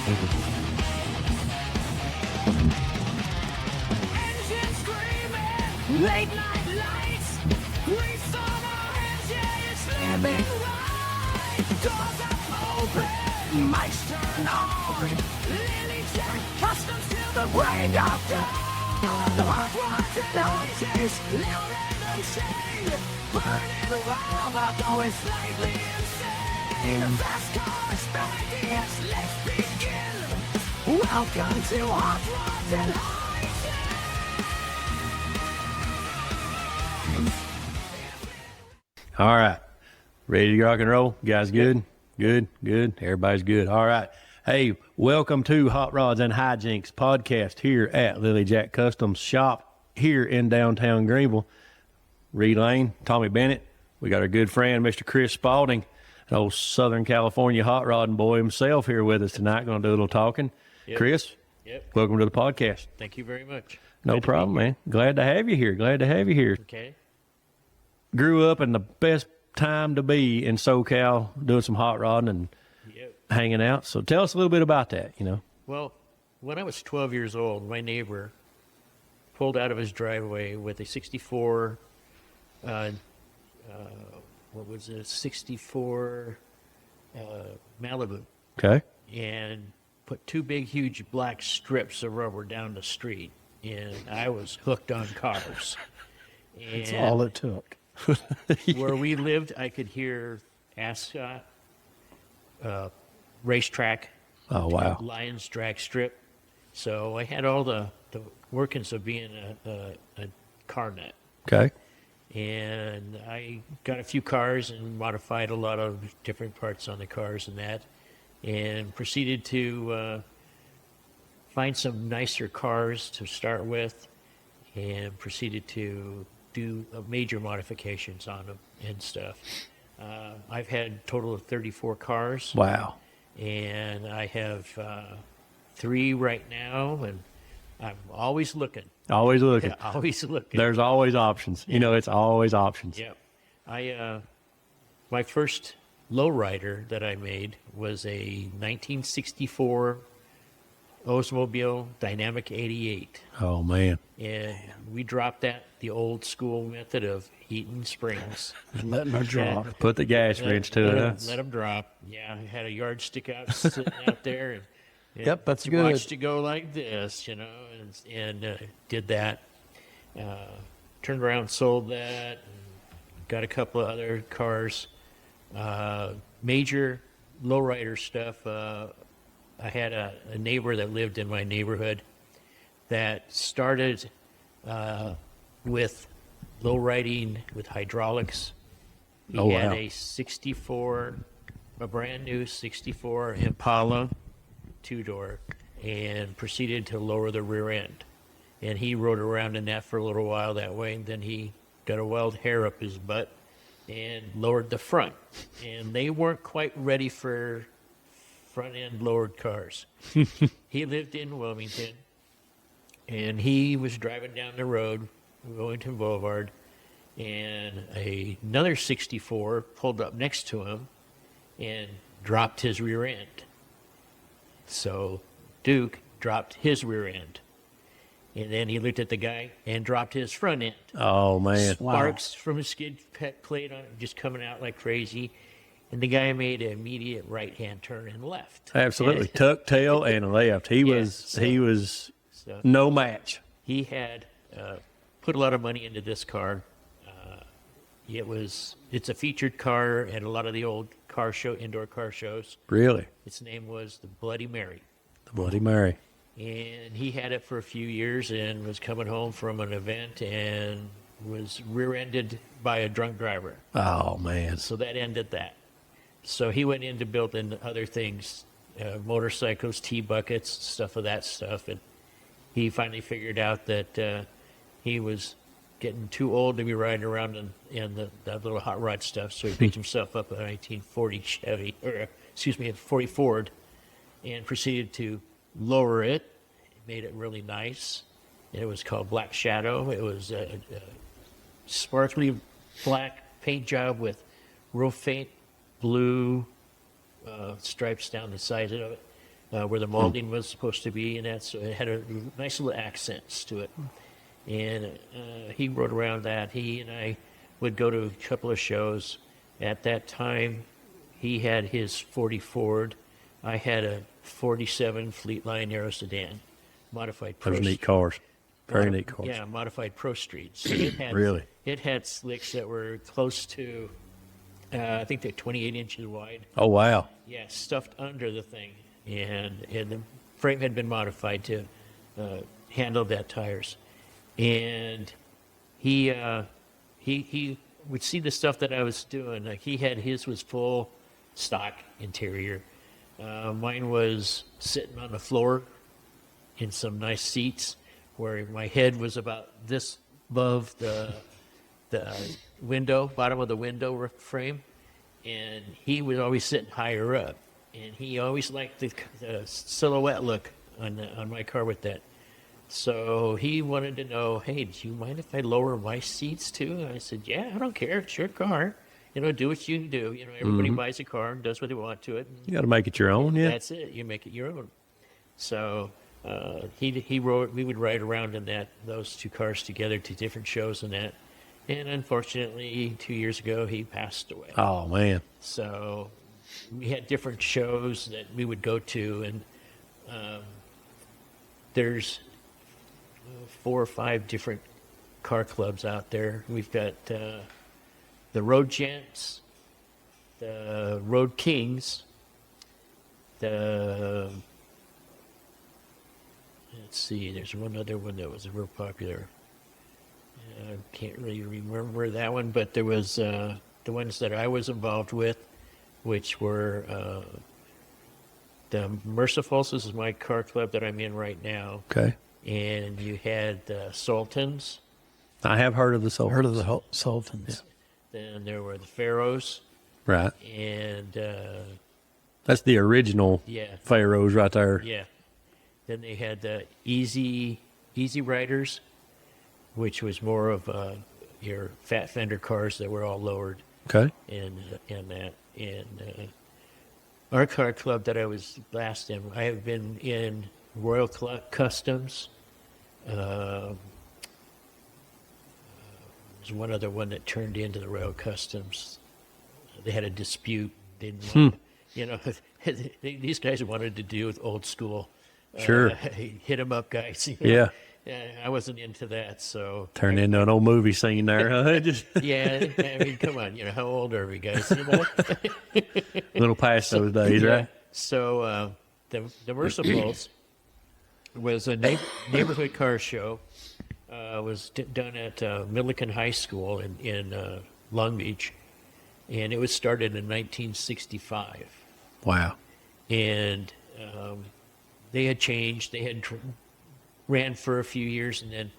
Thank you. Late night lights, we saw our hands, yeah, it's slamming right. Doors are open, mics turn on. LilyJack Customs till the break of dawn. The Hot Rods and Hijinks, little random shade. Burning the wild, although it's slightly insane. Fast cars, spell ideas, let's begin. Welcome to Hot Rods and Hijinks. All right. Ready to rock and roll? You guys good? Good, good. Everybody's good. All right. Hey, welcome to Hot Rods and Hijinks podcast here at LilyJack Customs Shop here in downtown Greeneville. Reed Lane, Tommy Bennett. We got our good friend, Mr. Chris Spaulding, an old Southern California hot rodding boy himself here with us tonight. Going to do a little talking. Yep. Chris, welcome to the podcast. Thank you very much. No problem, man. Glad to have you here. Glad to have you here. Okay. Grew up in the best time to be in SoCal doing some hot rodding and hanging out. So tell us a little bit about that, you know. Well, when I was 12 years old, my neighbor pulled out of his driveway with a 64, what was it, 64 Malibu. Okay. And put two big, huge black strips of rubber down the street. And I was hooked on cars. That's all it took. Where we lived, I could hear Ascot, racetrack, Oh, wow. Lions drag strip. So I had all the workings of being a car nut. Okay. And I got a few cars and modified a lot of different parts on the cars and that, and proceeded to find some nicer cars to start with, and proceeded to do major modifications on them and stuff. I've had a total of 34 cars. Wow. And I have 3 right now, and I'm always looking. Always looking. Yeah, always looking. There's always options. You know, it's always options. Yeah. My first lowrider that I made was a 1964 Oldsmobile Dynamic 88. Oh, man. And we dropped that the old school method of heating springs. Letting her drop. Put the gas wrench to it. Let them drop. Yeah, I had a yardstick out sitting out there. And Yep, that's good. Watched it go like this, you know, and did that. Turned around, sold that, and got a couple of other cars. Major lowrider stuff. I had a neighbor that lived in my neighborhood that started with lowriding with hydraulics. He had a brand new 64 Impala 2-door, and proceeded to lower the rear end. And he rode around in that for a little while that way, and then he got a wild hair up his butt and lowered the front. And they weren't quite ready for front-end lowered cars. He lived in Wilmington, and he was driving down the road, Wilmington Boulevard, and another 64 pulled up next to him and dropped his rear end. So Duke dropped his rear end. And then he looked at the guy and dropped his front end. Oh, man. Sparks from his skid plate on it just coming out like crazy. And the guy made an immediate right-hand turn and left. Absolutely. Tuck tail and left. He was no match. He had put a lot of money into this car. It's a featured car at a lot of the old indoor car shows. Really? Its name was the Bloody Mary. The Bloody Mary. And he had it for a few years and was coming home from an event and was rear-ended by a drunk driver. Oh, man. So that ended that. So he went into building other things, motorcycles, T-buckets, stuff of that stuff. And he finally figured out that he was getting too old to be riding around in that little hot rod stuff. So he picked himself up a 1940 Chevy, a 40 Ford, and proceeded to lower it. Made it really nice. It was called Black Shadow. It was a sparkly black paint job with real faint blue stripes down the sides of it. where the molding was supposed to be, and that, so it had a nice little accents to it. And he rode around that. He and I would go to a couple of shows. At that time, he had his 40 Ford. I had a 47 Fleetline Aero sedan, modified Pro. Those neat cars. Very neat cars. Yeah, modified Pro Streets. So it had, Really? It had slicks that were close to, I think they're 28 inches wide. Oh, wow. Yeah, stuffed under the thing, and the frame had been modified to handle that tires. And he would see the stuff that I was doing. Like his was full stock interior. Mine was sitting on the floor in some nice seats, where my head was about this above the window, bottom of the window frame, and he was always sitting higher up, and he always liked the silhouette look on my car with that. So he wanted to know, hey, do you mind if I lower my seats too? And I said, yeah, I don't care. It's your car. Do what you do. Everybody buys a car and does what they want to it. You got to make it your own, yeah. That's it. You make it your own. So we would ride around in those two cars together to different shows and that. And unfortunately, 2 years ago, he passed away. Oh, man. So we had different shows that we would go to, and there's 4 or 5 different car clubs out there. We've got the Road Gents, the Road Kings, let's see, there's one other one that was real popular. I can't really remember that one, but there was the ones that I was involved with, which were the Mercifuls. This is my car club that I'm in right now. Okay. And you had Sultans. I have heard of the Sultans. Heard of the Sultans. Then there were the Pharaohs. Right. And That's the original Pharaohs right there. yeah. Then they had the Easy Riders, which was more of your fat fender cars that were all lowered. Okay. And that. And our car club that I was last in, I have been in Royal Customs. There's one other one that turned into the Royal Customs. They had a dispute. They didn't want, these guys wanted to do with old school. Sure. Hit 'em up guys. Yeah. I wasn't into that, so. Turned into an old movie scene there, huh? Just Yeah, I mean, come on, how old are we guys? a little past those days, right? So the Mercifuls was a neighborhood car show. Was done at Millikan High School in Long Beach, and it was started in 1965. Wow. And they had changed. They had ran for a few years, and then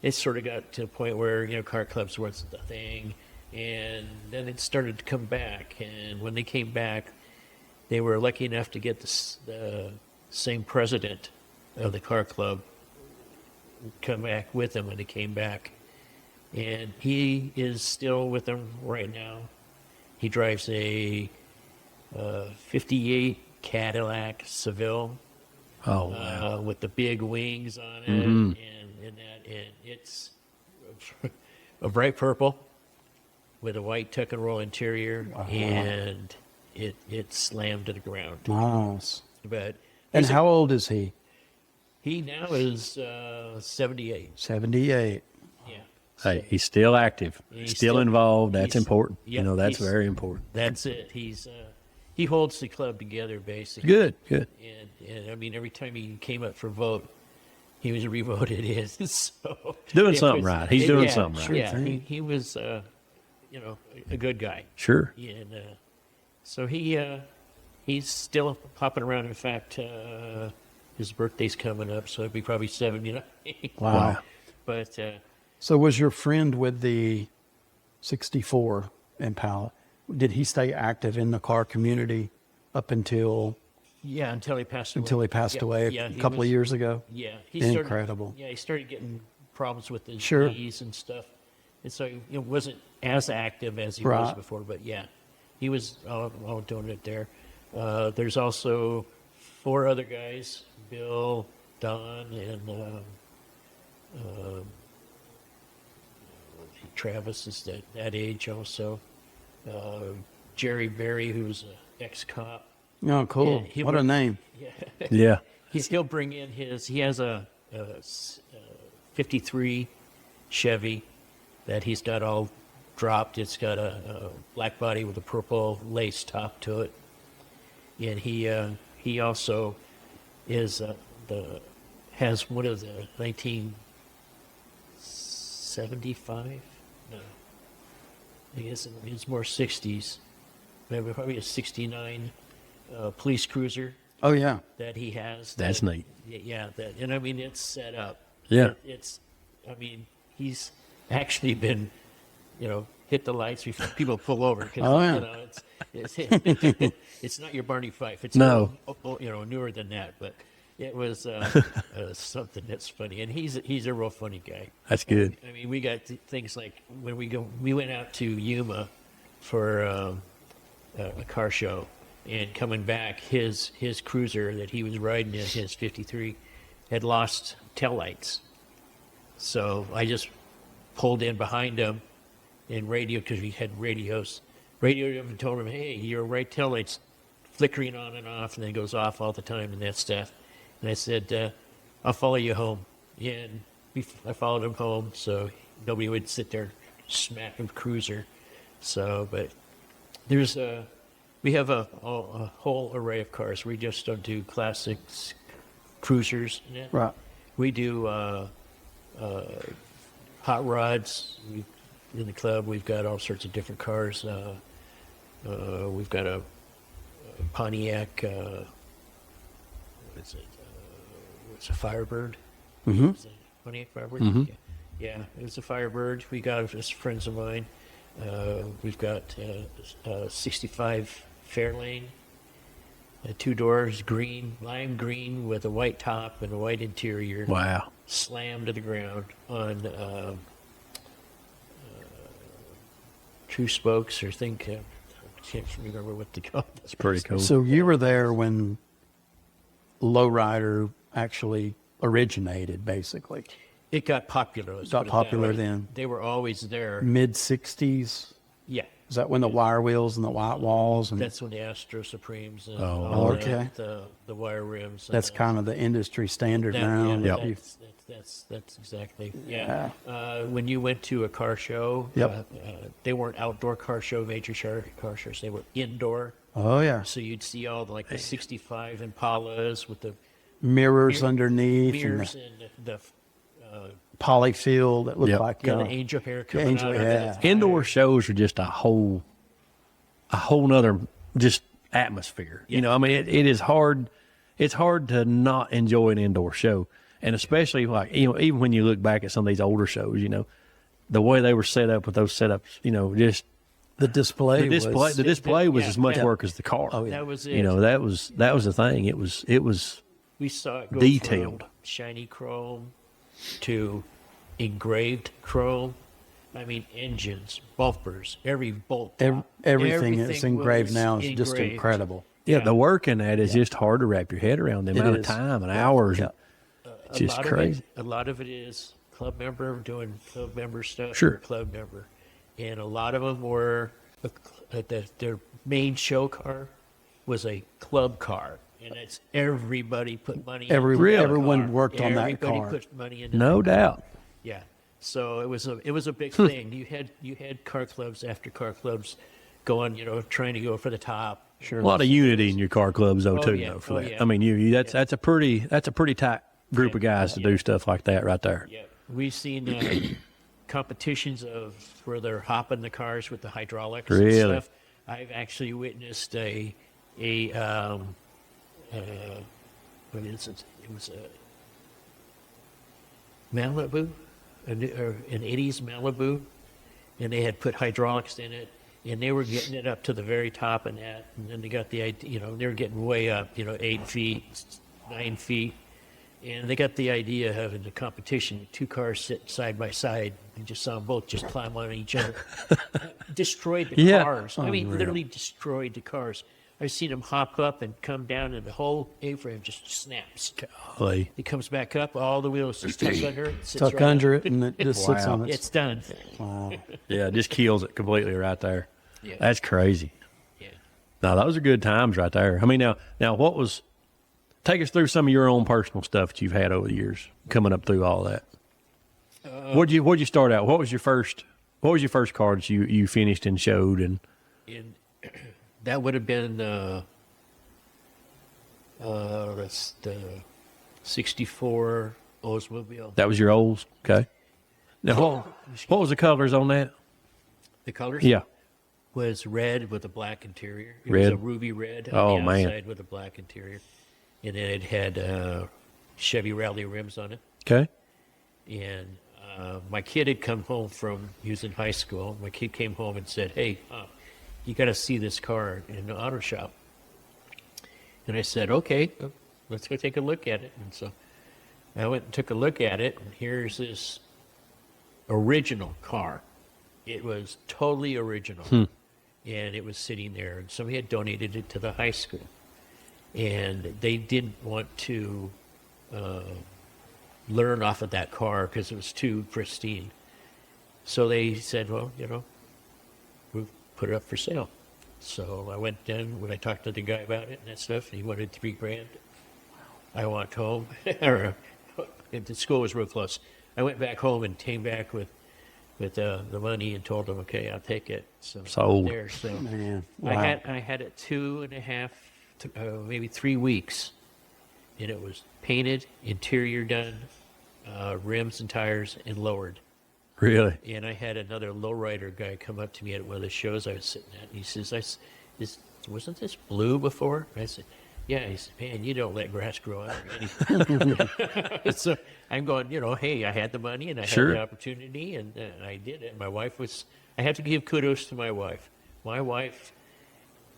it sort of got to the point where car clubs wasn't the thing, and then it started to come back. And when they came back, they were lucky enough to get the same president of the car club come back with them when they came back, and he is still with them right now. He drives a 58 Cadillac Seville. Oh, wow. With the big wings on it, and it's a bright purple with a white tuck and roll interior, and it slammed to the ground. Nice. But And how old is he? he now is 78. 78. Yeah. Hey, he's still active. He's still involved. That's he's- important. yeah, That's he's- very important. That's it. He holds the club together basically. Good, good. And I mean, every time he came up for vote, he was re-voted in. So Doing it something was- right. He's doing yeah, something right. Sure yeah, thing. he was, a good guy. Sure. And so he's still popping around. In fact, his birthday's coming up, so it'll be probably 79. Wow. But So was your friend with the 64 Impala, did he stay active in the car community up until yeah, until he passed away. Yeah, away yeah, a he couple of was- years ago? Yeah, Incredible. Yeah, he started getting problems with his Sure. knees and stuff, and so he wasn't as active as he was Right. before. But yeah, he was all doing it there. There's also 4 other guys, Bill, Don, and Travis is that age also. Jerry Berry, who's an ex-cop. Oh, cool. Yeah, he What a would- name. Yeah. He'll bring in he has a 53 Chevy that he's got all dropped. It's got a black body with a purple lace top to it. And he also is has one of the 1975? No. I guess it's more 60s. Maybe probably a 69 police cruiser Oh, yeah. that he has. That's neat. Yeah, and I mean, it's set up. Yeah. I mean, he's actually been, hit the lights before people pull over. 'Cause, Oh, yeah. It's not your Barney Fife. It's No. newer than that, but it was something that's funny. And he's a real funny guy. That's good. I mean, we got things like when we went out to Yuma for a car show, and coming back, his cruiser that he was riding in, his 53, had lost taillights. So I just pulled in behind him and radioed, because we had radios. Radioed him and told him, hey, your right taillight's flickering on and off, and then it goes off all the time and that stuff. And I said, I'll follow you home. Yeah, and I followed him home, so nobody would sit there smacking cruiser. So, but we have a whole array of cars. We just don't do classics, cruisers. Yeah. Right. We do hot rods. In the club, we've got all sorts of different cars. We've got a Pontiac. What is it? It's a Firebird. Mm-hmm. Is it Pontiac Firebird? Mhm. Yeah, it was a Firebird. We got it as friends of mine. We've got 65 Fairlane, 2 doors, lime green with a white top and a white interior. Wow. Slammed to the ground on 2 spokes, or I can't remember what they call it. It's pretty cool. So you were there when Lowrider actually originated, basically. It got popular. let's Got put it that popular way. then. They were always there. Mid-'60s. Yeah. Is that when the wire wheels and the white walls? And That's when the Astro Supremes and Oh, all okay. the wire rims. that's kind of the industry standard now. Yep. That's exactly. Yeah. When you went to a car show, Yep. They weren't outdoor car car shows. They were indoor. Oh, yeah. So you'd see all the 65 Impalas with the Mirrors underneath mirrors and and the polyfield that looked Yep. like the angel hair coming angel out of hair. it. Indoor shows are just a whole nother just atmosphere. I mean, it is hard. It's hard to not enjoy an indoor show, and especially even when you look back at some of these older shows, the way they were set up with those setups, just the display. the display was Yeah, as much yeah. work as the car. Oh, yeah. That was it. that was the thing. It was We saw it go detailed. from shiny chrome to engraved chrome. I mean, engines, bumpers, every bolt. top, everything that's engraved was now is just engraved. incredible. Yeah, the work in that is just hard to wrap your head around. The It amount of is. time and hours. Yeah. It's just A lot crazy. A lot of it is club member doing club member stuff. Sure. Or club member, and a lot of them were their main show car was a club car, and it's everybody put money. into Really? that Everyone car. worked on that Everybody car. put money into No that car. doubt. Yeah. So it was a big thing. You had car clubs after car clubs going, trying to go for the top. Sure. A lot of unity in your car clubs, though, Oh, too. yeah. Though, for Oh, that. yeah. I mean, that's a pretty tight group of guys to do stuff like that right there. Yeah. We've seen competitions of where they're hopping the cars with the hydraulics Really? and stuff. I've actually witnessed what is it? It was a Malibu, an 80s Malibu, and they had put hydraulics in it, and they were getting it up to the very top and that, and then they got the idea, they were getting way up, 8 feet, 9 feet, and they got the idea of having the competition, 2 cars sitting side by side, and just saw them both just climb on each other. Destroyed the Yeah. cars. I mean, literally destroyed the cars. I've seen them hop up and come down, and the whole A-frame just snaps. Golly. It comes back up, all the wheels just tuck under it. Sits Tuck right under up. it, and it just sits on it. It's done. Wow. Yeah, it just kills it completely right there. Yeah. That's crazy. Yeah. Now, those are good times right there. I mean, now, take us through some of your own personal stuff that you've had over the years, coming up through all that. Where'd you start out? What was your first car that you finished and showed? And That would have been that's the 64 Oldsmobile. that was your Olds? Okay. Now, what was the colors on that? The colors? Yeah. Was red with a black interior. It Red? was a ruby red on Oh, the man. outside with a black interior. And then it had Chevy Rally rims on it. Okay. And my kid had come home he was in high school. My kid came home and said, hey, you got to see this car in the auto shop. And I said, okay, let's go take a look at it. And so I went and took a look at it, and here's this original car. It was totally original. And it was sitting there, and somebody had donated it to the high school. And they didn't want to learn off of that car because it was too pristine. So they said, well, we'll put it up for sale. So I went down when I talked to the guy about it and that stuff, and he wanted $3,000. I walked home, the school was real close. I went back home and came back with the money and told them, okay, I'll take it. So Sold. there. So Man, wow. I had it 2.5, maybe 3 weeks, and it was painted, interior done, rims and tires, and lowered. Really? And I had another lowrider guy come up to me at one of the shows I was sitting at, and he says, wasn't this blue before? And I said, yeah. He said, man, you don't let grass grow out or anything. So I'm going, hey, I had the money and I Sure. had the opportunity, and I did it. I have to give kudos to my wife. My wife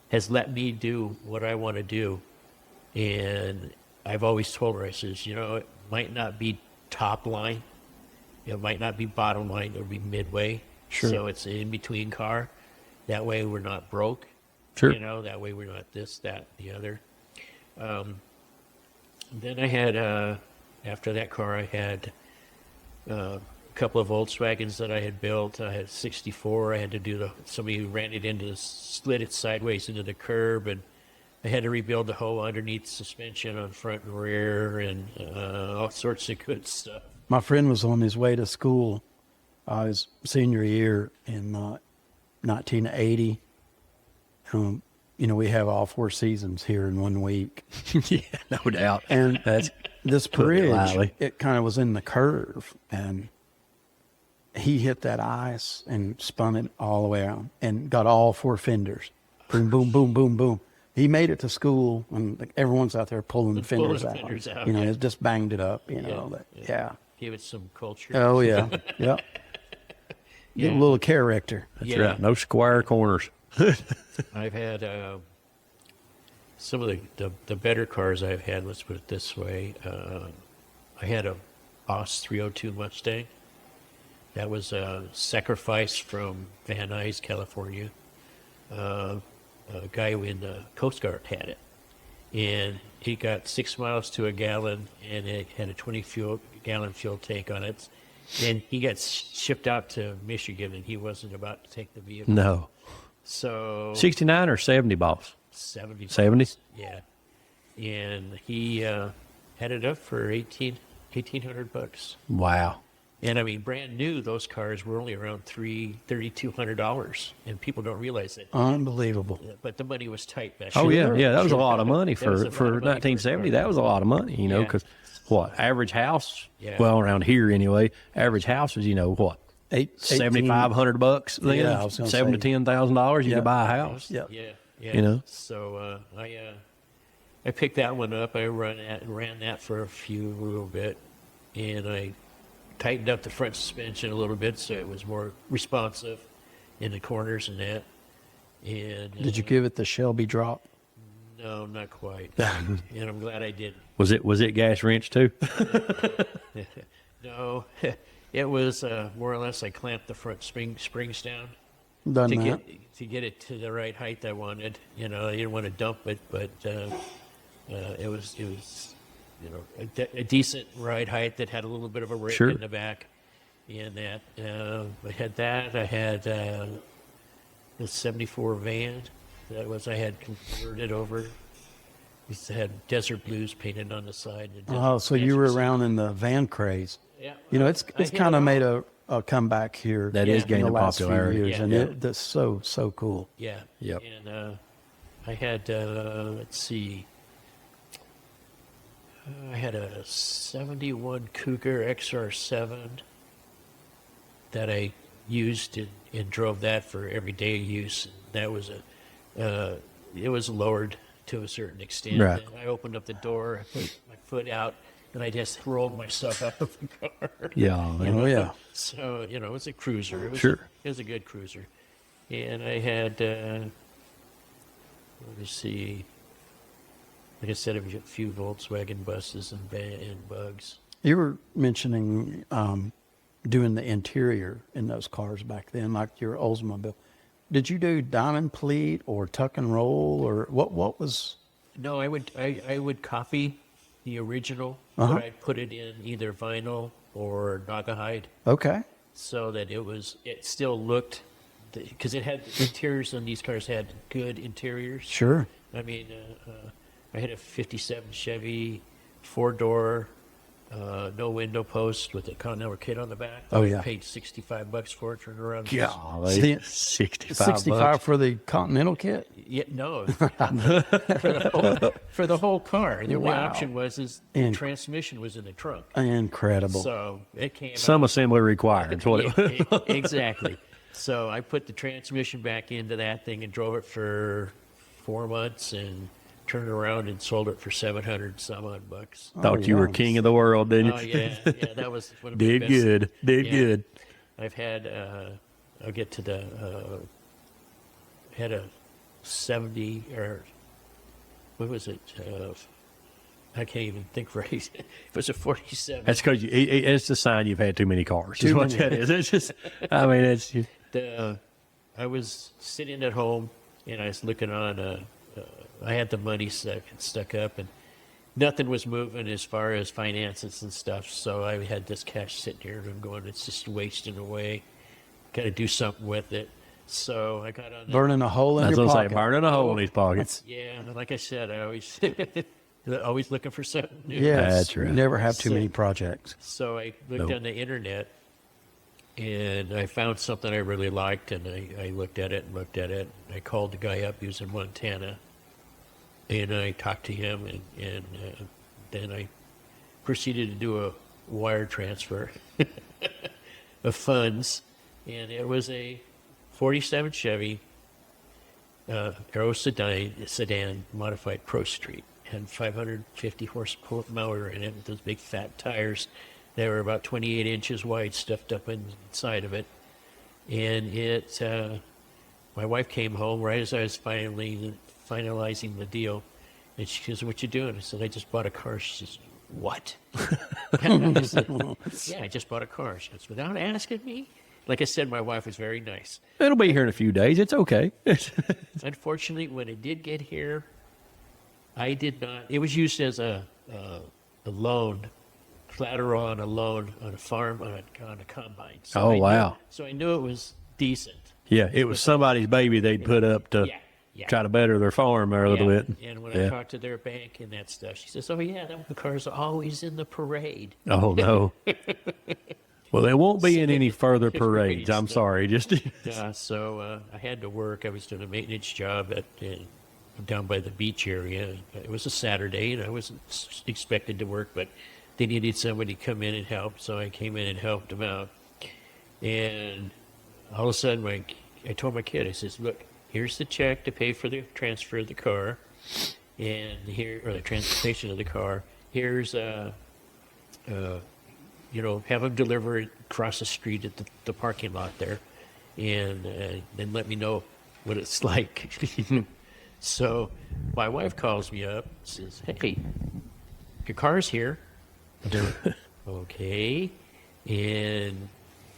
has let me do what I want to do. And I've always told her, I says, it might not be top line. It might not be bottom line. It'll be midway. Sure. So it's an in-between car. That way we're not broke. Sure. That way we're not this, that, the other. Then I had, after that car, I had a couple of Volkswagens that I had built. I had 64. I had to do somebody ran it slid it sideways into the curb, and I had to rebuild the whole underneath suspension on front and rear, and all sorts of good stuff. My friend was on his way to school his senior year in 1980. We have all 4 seasons here in 1 week. Yeah, no doubt. And That's this putting it bridge, lightly. it kind of was in the curve, and he hit that ice and spun it all the way around and got all 4 fenders. Boom, boom, boom, boom, boom. He made it to school, and everyone's out there pulling the fenders out. Yeah. It just banged it up. Yeah. Give it some culture. Oh yeah. Yep. Get a little character. That's Yeah. right. No square corners. I've had some of the better cars I've had, let's put it this way. I had a Boss 302 Mustang. That was a sacrifice from Van Nuys, California. A guy in the Coast Guard had it. And he got 6 miles to a gallon, and it had a 20-gallon fuel tank on it. And he got shipped out to Michigan, and he wasn't about to take the vehicle. No. So 69 or 70, boss? 70. 70? Yeah. And he had it up for $1,800. Wow. And I mean, brand new, those cars were only around $3,200, and people don't realize that. Unbelievable. But the money was tight back Oh, then. yeah. That was a lot of money That was for a lot of money for a 1970. car. That was a lot of money, Yeah. because what? Average house, Yeah. well, around here anyway, average house was, what? $7,500 then? Yeah, I was gonna $7,000 to say. $10,000 you Yeah. could buy a house. Yeah. Yeah. So I picked that one up. I ran that for a little bit, and I tightened up the front suspension a little bit so it was more responsive in the corners and that. And Did you give it the Shelby drop? No, not quite. And I'm glad I didn't. Was it gas wrench too? No, it was more or less I clamped the front springs down. Done to that. get it to the right height I wanted. You know, I didn't want to dump it, but it was a decent ride height that had a little bit of a rake Sure. in the back. And that I had that. I had the '74 van. I had converted over. It had Desert Blues painted on the side. And Oh, so you were around in the van craze. Yeah. You know, it's I hit kind it of made all. a comeback here. That is in gaining the last few popularity. years, Yeah. and Yeah. that's so cool. Yeah. Yep. And I had, let's see, I had a '71 Cougar XR7 that I used and drove that for everyday use. That was it was lowered to a certain extent. Right. And I opened up the door, I put my foot out, and I just rolled myself out of the car. Yeah. Oh yeah. So, you know, it was a cruiser. It was Sure. It was a good cruiser. And I had, let me see, like I said, a few Volkswagen buses and bugs. You were mentioning doing the interior in those cars back then, like your Oldsmobile. Did you do diamond pleat or tuck and roll, or what was? No, I would copy the original, Uh-huh. but I'd put it in either vinyl or Naugahyde Okay. so that it still looked, because it had interiors on these cars had good interiors. Sure. I mean, I had a '57 Chevy, 4-door, no window post with a Continental kit on the back. Oh, I yeah. paid $65 for it. Turned around. Golly, See, 65 bucks. for the Continental kit. Yeah, no, for the whole car. The only Wow. option was the And- transmission was in the trunk. Incredible. So it came Some out. assembly required. That's what it was. Exactly. So I put the transmission back into that thing and drove it for 4 months and turned around and sold it for 700 some odd bucks. Thought you were yeah. king of the world, didn't you? Oh yeah, that was one of my Did best. good. Did Yeah. good. I've had I'll get to the had a 70 or what was it? I can't even think right. It was a 47. That's because it's a sign you've had too many cars. Is Too what many. that is. It's just, I mean, it's I was sitting at home and I was looking on. I had the money stuck up, and nothing was moving as far as finances and stuff. So I had this cash sitting here, and I'm going, it's just wasting away. Got to do something with it. So I got on. Burning a hole in that's your what I'm pocket. saying. Burning a hole in his pockets. Yeah, and like I said, I always always looking for something new. Yes. That's right. Never have too So- many projects. So I looked Nope. on the internet, and I found something I really liked, and I looked at it and looked at it. I called the guy up. He was in Montana, and I talked to him, and then I proceeded to do a wire transfer of funds, and it was a '47 Chevy Aero sedan modified Pro Street. Had 550 horsepower in it with those big fat tires. They were about 28 inches wide, stuffed up inside of it. And it, my wife came home right as I was finalizing the deal, and she goes, "What you doing?" I said, "I just bought a car." She says, "What?" I said, "Yeah, I just bought a car." She goes, "Without asking me?" Like I said, my wife was very nice. It'll be here in a few days. It's okay. Unfortunately, when it did get here, I did not. It was used as a loan, collateral on a loan on a farm on a combine. So Oh, I knew- wow. So I knew it was decent. Yeah, it was somebody's baby they'd put up to Yeah. try to better their farm a little Yeah. bit. And when I Yeah. talked to their bank and that stuff, she says, "Oh yeah, that car's always in the parade." Oh no. Well, there won't be in any further parades. Parades, I'm no. sorry. Just So I had to work. I was doing a maintenance job down by the beach area. It was a Saturday, and I wasn't expected to work, but they needed somebody to come in and help, so I came in and helped them out. And all of a sudden, I told my kid, I says, "Look, here's the check to pay for the transfer of the car, and or the transportation of the car. Here's have them deliver it across the street at the parking lot there, and then let me know what it's like." So my wife calls me up, says, "Hey, your car's here." Okay, and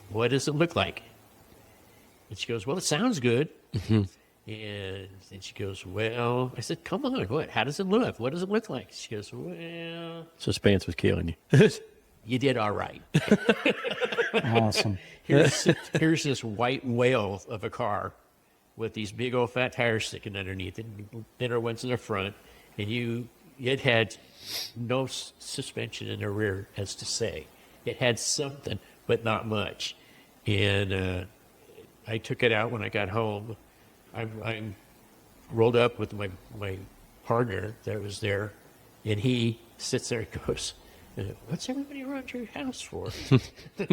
what does it look like? And she goes, well, it sounds good. And then she goes, well, I said, come on, what? How does it look? What does it look like? She goes, well, Suspense was killing you. you did all right. Awesome. Here's this white whale of a car with these big old fat tires sticking underneath it, and thinner ones in the front, and it had no suspension in the rear, as to say. It had something, but not much. And I took it out when I got home. I rolled up with my partner that was there, and he sits there and goes, what's everybody around your house for?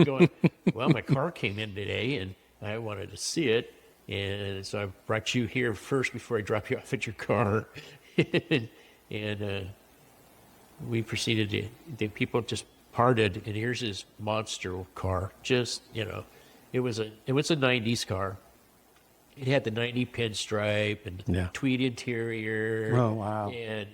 Going, well, my car came in today, and I wanted to see it, and so I brought you here first before I drop you off at your car. And we proceeded to, the people just parted, and here's his monster car. Just, it was a 90s car. It had the 90 pinstripe and tweed interior. Oh, wow. And,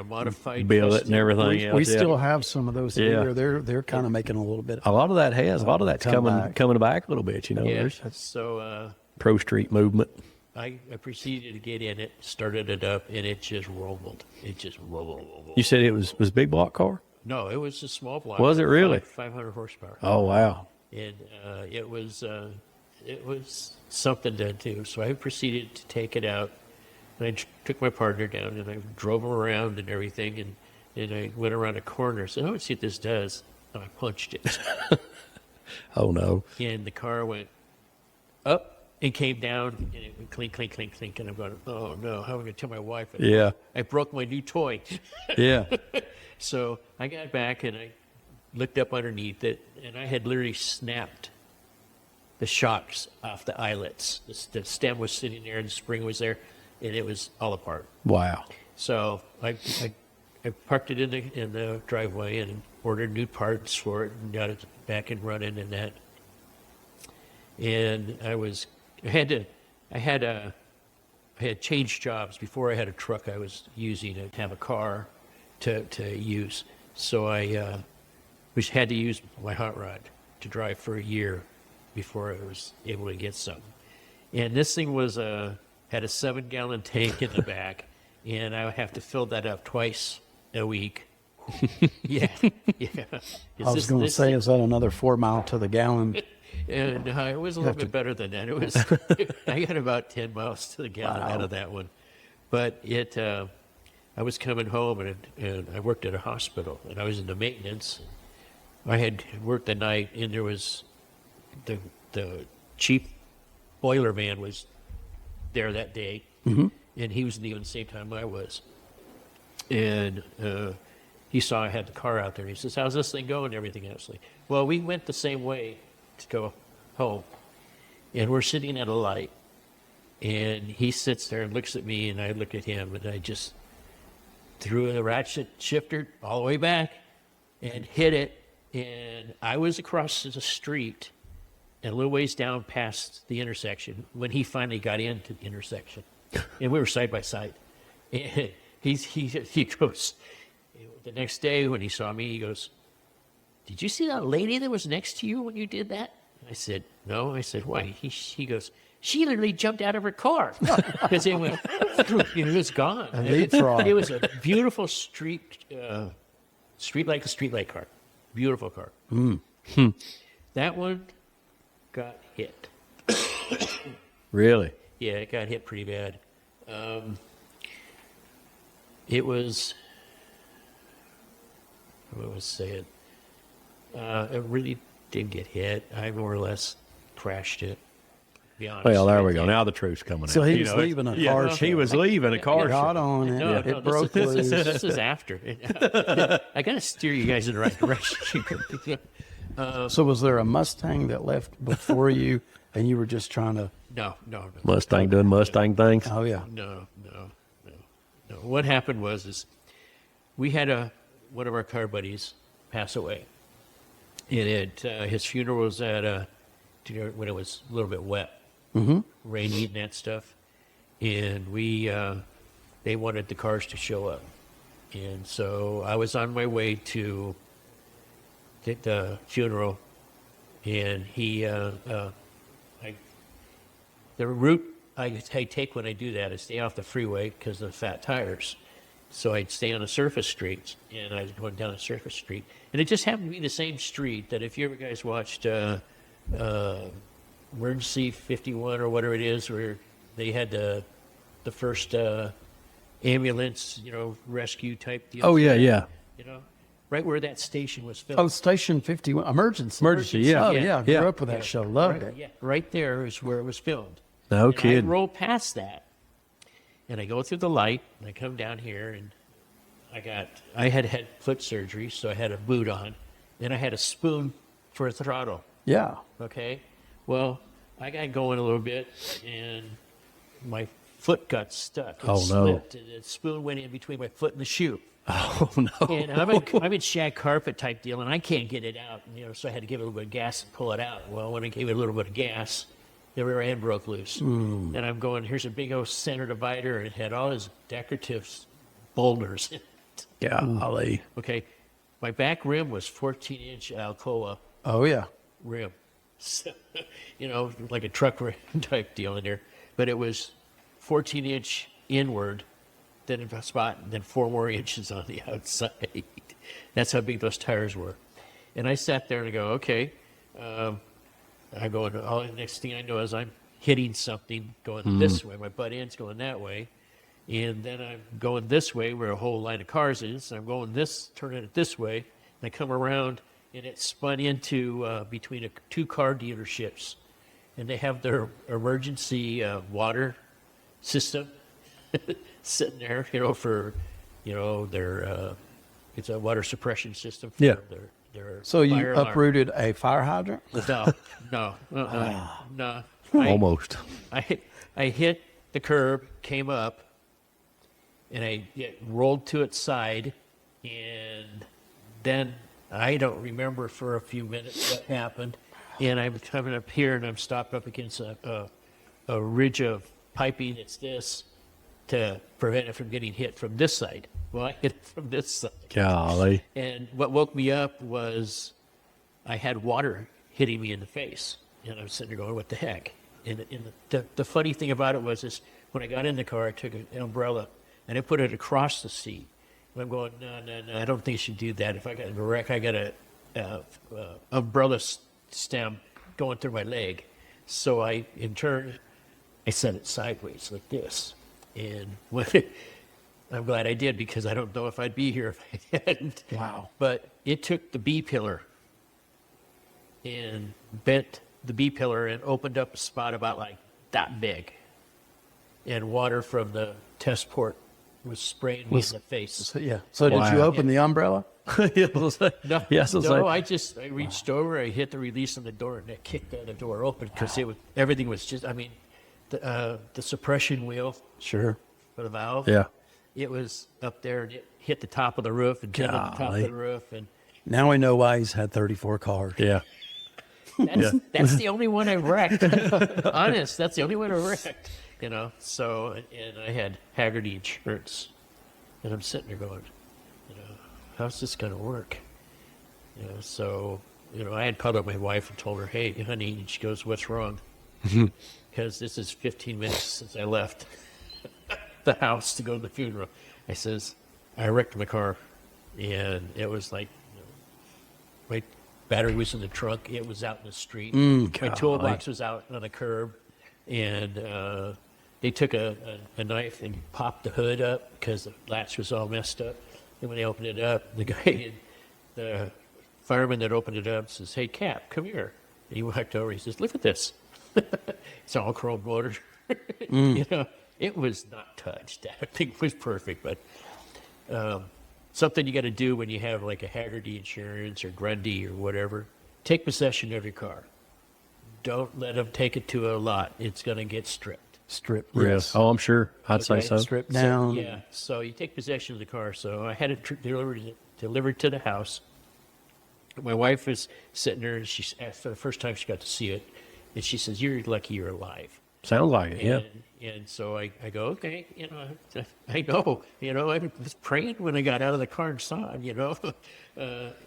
modified Billet and everything. We still have some of those Yeah. here. They're kind of making a little bit. A lot of that's Come coming back a little bit, Yeah. There's So pro street movement. I proceeded to get in it, started it up, and it just rumbled. It just rumbled. You said it was a big block car? No, it was a small block. Was it really? 500 horsepower. Oh, wow. And it was something to do. So I proceeded to take it out. And I took my partner down, and I drove him around and everything. And I went around a corner. So let's see what this does. And I punched it. Oh, no. And the car went up and came down, and it went clink, clink, clink, clink. And I'm going, oh, no, how am I going to tell my wife? Yeah. I broke my new toy. Yeah. So I got back, and I looked up underneath it, and I had literally snapped the shocks off the eyelets. The stem was sitting there, and the spring was there, and it was all apart. Wow. So I parked it in the driveway and ordered new parts for it and got it back and running and that. And I had changed jobs. Before I had a truck I was using to have a car to use. So I had to use my hot rod to drive for a year before I was able to get some. And this thing had a 7-gallon tank in the back, and I would have to fill that up twice a week. Yeah. I was going to say, is that another 4 mile to the gallon? And it was a little bit better than that. It was I got about 10 miles to the gallon out of that one. But I was coming home, and I worked at a hospital, and I was into maintenance. I had worked the night, and there was the chief boiler man was there that day, and he was leaving the same time I was. And he saw I had the car out there, and he says, how's this thing going and everything else? Like, well, we went the same way to go home, and we're sitting at a light, and he sits there and looks at me, and I look at him, and I just threw a ratchet shifter all the way back and hit it, and I was across the street and a little ways down past the intersection when he finally got into the intersection, and we were side by side. And he goes, the next day when he saw me, he goes, did you see that lady that was next to you when you did that? I said, no. I said, why? He goes, she literally jumped out of her car because it went, it was gone. It was a beautiful street like a streetlight car. Beautiful car. That one got hit. Really? Yeah, it got hit pretty bad. It was, what was saying? It really did get hit. I more or less crashed it. Be honest. Well, there we go. Now the truth's coming So out. he was leaving a car show. He was leaving a car Got show. on it. No, It broke this loose. is after. I got to steer you guys in the right direction. So was there a Mustang that left before you, and you were just trying to? No. Mustang doing Mustang things. Oh yeah. No. What happened was we had one of our car buddies pass away, and his funeral was at when it was a little bit wet, rainy and that stuff, and they wanted the cars to show up, and so I was on my way to the funeral, and the route I take when I do that is stay off the freeway because of the fat tires. So I'd stay on a surface street, and I was going down a surface street. And it just happened to be the same street that if you ever guys watched Emergency 51 or whatever it is, where they had the first ambulance, rescue type deal. Oh, yeah. Right where that station was filmed. Oh, Station 51, Emergency. Yeah. Oh, yeah. I grew Yeah. up with that show. Loved it. Yeah, right there is where it was filmed. No And kidding. I roll past that, and I go through the light, and I come down here, and I had foot surgery, so I had a boot on, and I had a spoon for a throttle. Yeah. Okay, well, I got going a little bit, and my foot got stuck. It Oh, no. slipped, and the spoon went in between my foot and the shoe. Oh, no. And I'm in shag carpet type deal, and I can't get it out. So I had to give it a little bit of gas and pull it out. Well, when I gave it a little bit of gas, the rear end broke loose. And I'm going, here's a big old center divider, and it had all these decorative boulders in it. Golly. Okay, my back rim was 14-inch Alcoa Oh, yeah. rim. So, like a truck rim type deal in there. But it was 14-inch inward, then a spot, and then 4 more inches on the outside. That's how big those tires were. And I sat there and I go, okay. I go, the next thing I know is I'm hitting something going this way. My butt end's going that way. And then I'm going this way where a whole line of cars is. I'm going turning it this way. And I come around, and it spun into between 2 car dealerships. And they have their emergency water system sitting there, for, their, it's a water suppression system for Yeah. their So you fire alarm. uprooted a fire hydrant? No. No. Almost. I hit the curb, came up, and it rolled to its side, and then I don't remember for a few minutes what happened. And I'm coming up here, and I'm stopped up against a ridge of piping. It's this to prevent it from getting hit from this side. Well, I hit it from this side. Golly. And what woke me up was I had water hitting me in the face. And I was sitting there going, what the heck? And the funny thing about it was is when I got in the car, I took an umbrella and I put it across the seat. And I'm going, no, I don't think I should do that. If I got a wreck, I got a umbrella stem going through my leg. So in turn, I set it sideways like this. And I'm glad I did, because I don't know if I'd be here if I hadn't. Wow. But it took the B pillar and bent the B pillar and opened up a spot about like that big. And water from the test port was spraying me in the face. So, yeah. So did you Wow. open the umbrella? No, Yes, it's no, like- I reached over, I hit the release on the door, and it kicked the door open because everything was just, the suppression wheel Sure. for the valve. Yeah. It was up there, and it hit the top of the roof and dented the top of Golly. the roof, and Now we know why he's had 34 cars. Yeah. that's the only one I wrecked. Honest, that's the only one I wrecked. So, and I had Haggerty insurance, and I'm sitting there going, how's this going to work? So, I had called up my wife and told her, hey, honey, and she goes, what's wrong? Because this is 15 minutes since I left the house to go to the funeral. I says, I wrecked my car, and it was like, my battery was in the trunk. It was out in the street. My toolbox was out on the curb, and they took a knife and popped the hood up because the latch was all messed up. And when they opened it up, the fireman that opened it up says, hey, Cap, come here. And he walked over. He says, look at this. It's all chrome motor. It was not touched. I think it was perfect, but something you got to do when you have like a Haggerty insurance or Grundy or whatever, take possession of your car. Don't let them take it to a lot. It's going to get stripped. Stripped. Yes. Oh, I'm sure. I'd say Okay, so. Stripped down. Yeah, so you take possession of the car. So I had it delivered to the house. My wife was sitting there, and she asked for the first time she got to see it, and she says, "You're lucky you're alive." Sounds like it. Yeah. And so I go, okay, I know, I was praying when I got out of the car and saw him,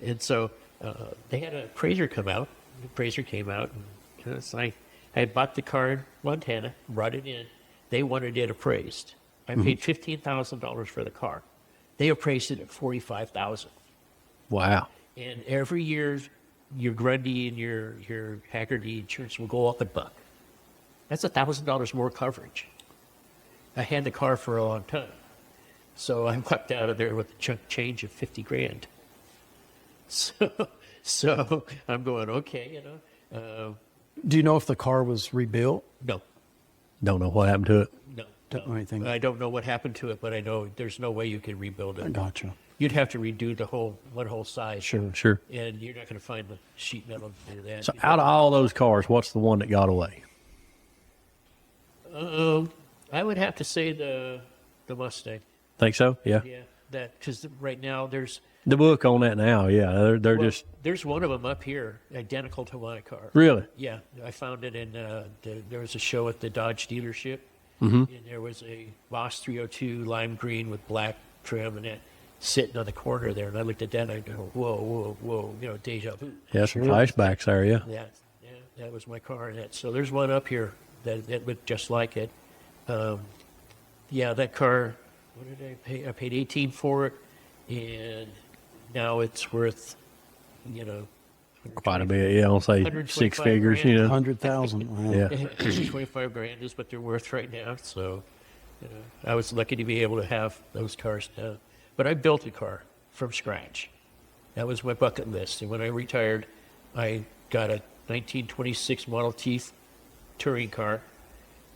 and so they had an appraiser come out. The appraiser came out, and it's like, I had bought the car in Montana, brought it in. They wanted it appraised. I paid $15,000 for the car. They appraised it at $45,000. Wow. And every year, your Grundy and your Haggerty insurance will go up a buck. That's $1,000 more coverage. I had the car for a long time. So I walked out of there with a chunk change of 50 grand. So I'm going, okay, Do you know if the car was rebuilt? no, Don't know what happened to it. no. Don't know anything. I don't know what happened to it, but I know there's no way you can rebuild I it. gotcha. You'd have to redo the whole side. Sure. And you're not going to find the sheet metal to do that. So out of all those cars, what's the one that got away? I would have to say the Mustang. Think so? Yeah. Yeah, that because right now there's The book on that now, yeah. They're well, just there's one of them up here identical to my car. really. Yeah, I found it in there was a show at the Dodge dealership, Mm-hmm. and there was a Boss 302 lime green with black trim and that sitting on the corner there, and I looked at that and I go, whoa, deja vu. Yeah, some flashbacks there, yeah. That was my car, and that. So there's one up here that looked just like it. That car. What did I pay? I paid $18 for it, and now it's worth, Quite a bit, yeah. I'll say 6 125 figures, grand. 100,000. Yeah. 25 grand is what they're worth right now. So, I was lucky to be able to have those cars now. But I built a car from scratch. That was my bucket list. And when I retired, I got a 1926 Model T touring car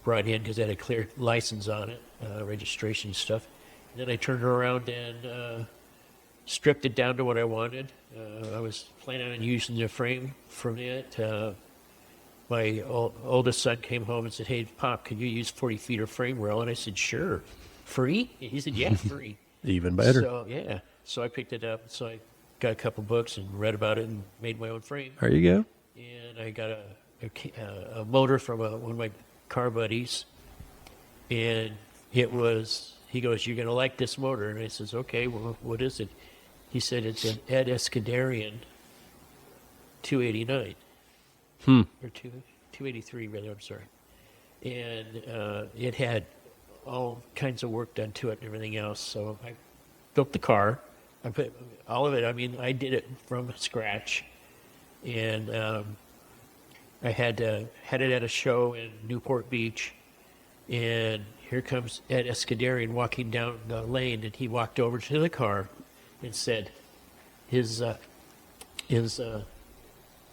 brought in because it had a clear license on it, registration stuff. And then I turned it around and stripped it down to what I wanted. I was planning on using the frame from it. My oldest son came home and said, "Hey, Pop, can you use 40 feet of frame rail?" And I said, "Sure." "Free?" He said, "Yeah, free." Even better. So, yeah. So I picked it up. So I got a couple books and read about it and made my own frame. There you go. And I got a motor from one of my car buddies. And he goes, "You're going to like this motor." And I says, "Okay, well, what is it?" He said, "It's an Ed Iskenderian 289. Or 283, rather, I'm sorry. And it had all kinds of work done to it and everything else. So I built the car. I put all of it. I mean, I did it from scratch. And I had it at a show in Newport Beach. And here comes Ed Iskenderian walking down the lane. And he walked over to the car and said, Is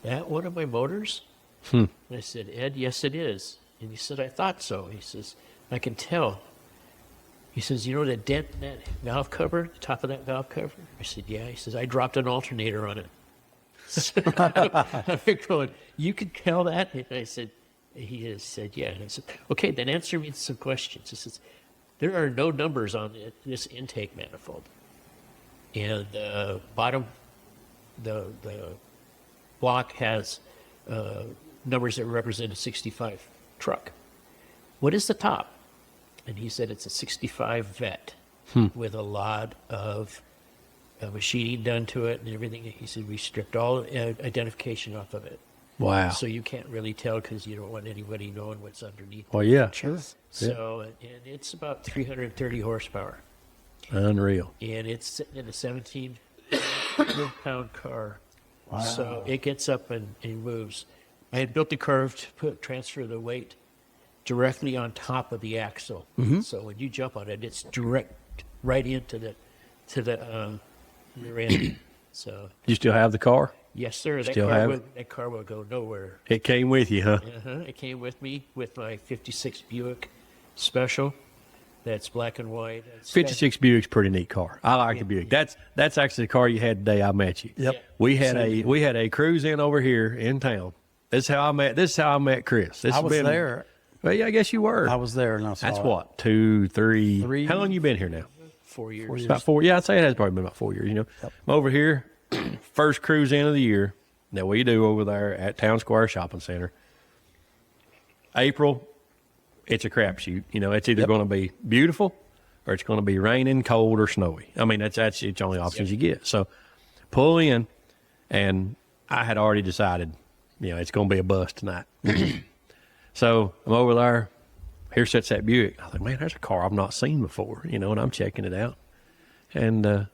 that one of my motors?" And I said, "Ed, yes, it is." And he said, "I thought so." He says, "I can tell." He says, "You know the dent in that valve cover, the top of that valve cover?" I said, "Yeah." He says, "I dropped an alternator on it." I'm going, "You can tell that?" And I said, he said, "Yeah." And I said, "Okay, then answer me some questions." He says, "There are no numbers on this intake manifold. And the bottom, the block has numbers that represent a 65 truck. What is the top?" And he said, "It's a 65 vet with a lot of machining done to it and everything." He said, "We stripped all identification off of it. Wow. So you can't really tell because you don't want anybody knowing what's underneath." Well, yeah. Sure. So, and it's about 330 horsepower. Unreal. And it's sitting in a 17-pound car. Wow. So it gets up and moves. I had built the curve to transfer the weight directly on top of the axle. So when you jump on it, it's direct right into the rear end. So You still have the car? yes, sir. Still have it? That car will go nowhere. It came with you, huh? It came with me with my '56 Buick Special. That's black and white. It's 56 Buick's a pretty neat car. I like the Buick. That's actually the car you had the day I met you. Yep. Yeah. We had a cruise in over here in town. This is how I met Chris. I was there. Well, yeah, I guess you were. I was there and I saw That's it. what, 2, 3. Three. How long you been here now? 4 years. 4 years. About 4. Yeah, I'd say it has probably been about 4 years. I'm over here, first cruise in of the year that we do over there at Town Square Shopping Center. April, it's a crapshoot. It's either going to be beautiful or it's going to be raining, cold, or snowy. I mean, that's it's the only options you get. So pull in, and I had already decided, it's going to be a bust tonight. So I'm over there. Here sits that Buick. I think, man, there's a car I've not seen before, you know, and I'm checking it out. And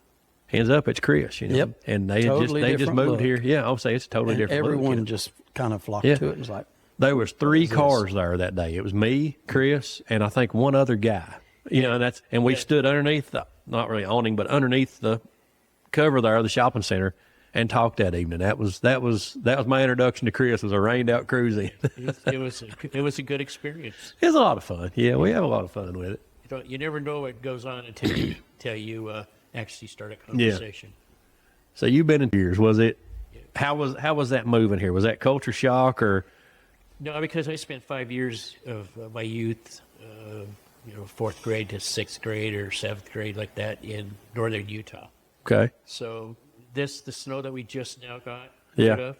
ends up it's Chris, you know. Yep. And they Totally just different moved look. here. Yeah, I'll say it's a totally And different look, everyone you know. just kind of flocked Yeah. to it. It was like, There was 3 is this? cars there that day. It was me, Chris, and I think one other guy. You know, and we stood underneath the, not really awning, but underneath the cover there of the shopping center and talked that evening. That was my introduction to Chris, was a rained out cruising. It was a good experience. It was a lot of fun. Yeah, we have a lot of fun with it. You never know what goes on until you actually start a conversation. So you've been in years. Was it? How was that moving here? Was that culture shock or? No, because I spent 5 years of my youth, 4th grade to 6th grade or 7th grade, like that, in northern Utah. Okay. So the snow that we just now got Yeah. rid of,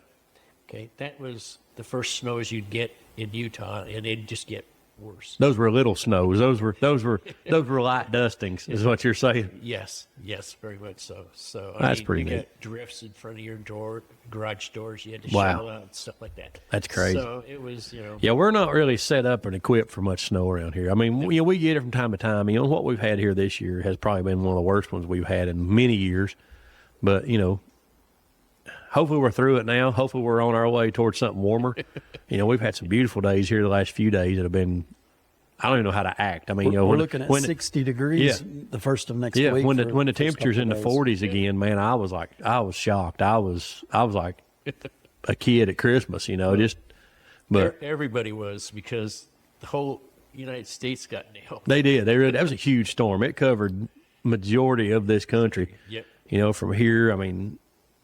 okay, that was the first snows you'd get in Utah, and they'd just get worse. Those were little snows. Those were light dustings, is what you're saying. Yes, very much so. So That's pretty you neat. got drifts in front of your garage doors. You had to Wow. shovel out and stuff like that. That's crazy. So it was, Yeah, we're not really set up and equipped for much snow around here. I mean, we get it from time to time. You know, what we've had here this year has probably been one of the worst ones we've had in many years. But, you know, hopefully we're through it now. Hopefully we're on our way towards something warmer. You know, we've had some beautiful days here the last few days that have been, I don't even know how to act. I mean, you know, we're looking at 60 degrees the first of next week. when the for temperature's in the couple days. 40s again, man, I was shocked. I was like a kid at Christmas, you know, but everybody was, because the whole United States got nailed. they did. That was a huge storm. It covered majority of this country. Yep. You know, from here, I mean,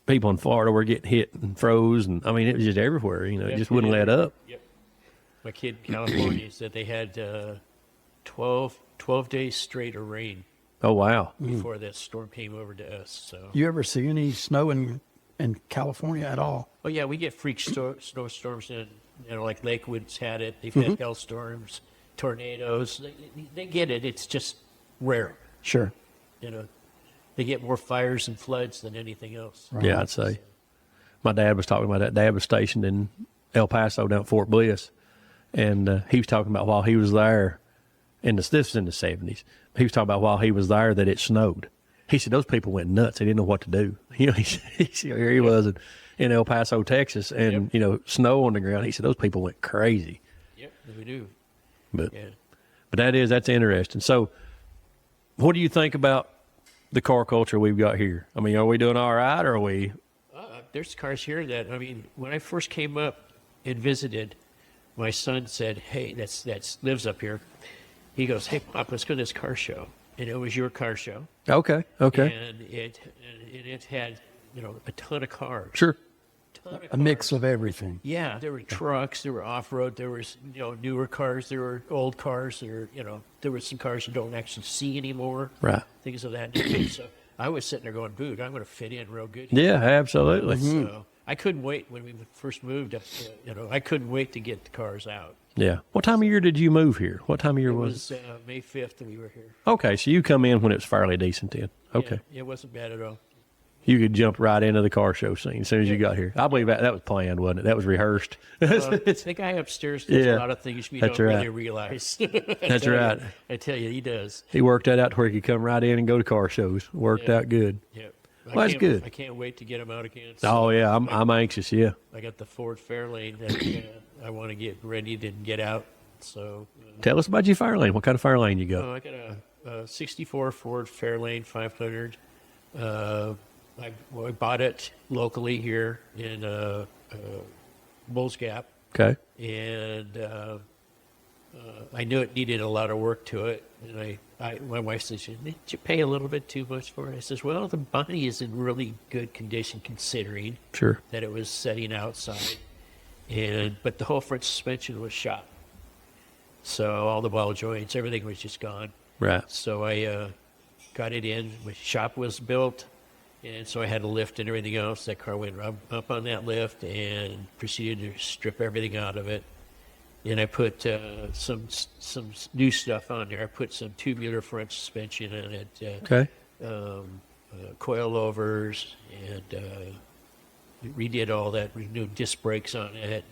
people in Florida were getting hit and froze, and I mean, it was just everywhere. You know, it just wouldn't let up. Yep. My kid in California said they had 12 days straight of rain Oh wow! before that storm came over to us. So. You ever see any snow in California at all? Oh yeah, we get freak snowstorms in, like Lakewood's had it. They've had hailstorms, tornadoes. They get it. It's just rare. Sure. You know, they get more fires and floods than anything else. Right. Yeah, I'd say. My dad was talking about that. Dad was stationed in El Paso down at Fort Bliss, and he was talking about while he was there, this was in the 70s. He was talking about while he was there that it snowed. He said those people went nuts. They didn't know what to do. You know, here he was in El Paso, Texas, and you know, snow on the ground. He said those people went crazy. Yep, we do. But Yeah. but that's interesting. So, what do you think about the car culture we've got here? I mean, are we doing all right, or are we? There's cars here that, I mean, when I first came up and visited, my son said, "Hey, that's lives up here." He goes, "Hey, Pop, let's go to this car show," and it was your car show. Okay. And it had, a ton of cars. Sure. A mix of everything. Yeah, there were trucks, there were off-road, there was, newer cars, there were old cars, there were some cars you don't actually see anymore. Right. Things of that nature. So I was sitting there going, dude, I'm going to fit in real good. Yeah, absolutely. So I couldn't wait when we first moved up. I couldn't wait to get the cars out. Yeah. What time of year did you move here? What time of year It was was May 5th that we were here. Okay, so you come in when it was fairly decent then. Okay. Yeah, it wasn't bad at all. You could jump right into the car show scene as soon as you got here. I believe that was planned, wasn't it? That was rehearsed. The guy upstairs does Yeah, a lot of things we that's don't right. really realize. That's right. I tell you, he does. He worked that out to where he could come right in and go to car shows. Worked out good. Yep. Well, that's good. I can't wait to get him out again. Oh, yeah, I'm anxious, yeah. I got the Ford Fairlane that I want to get ready to get out. So Tell us about your Fairlane. What kind of Fairlane you got? I got a 64 Ford Fairlane 500. I bought it locally here in Bulls Gap, Okay. and I knew it needed a lot of work to it. And my wife says, "Did you pay a little bit too much for it?" I says, "Well, the body is in really good condition considering Sure. that it was setting outside, but the whole front suspension was shot, so all the ball joints, everything was just gone." Right. So I got it in. My shop was built, and so I had a lift and everything else. That car went up on that lift and proceeded to strip everything out of it. And I put some new stuff on there. I put some tubular front suspension on it, Okay. coilovers, and redid all that. New disc brakes on it.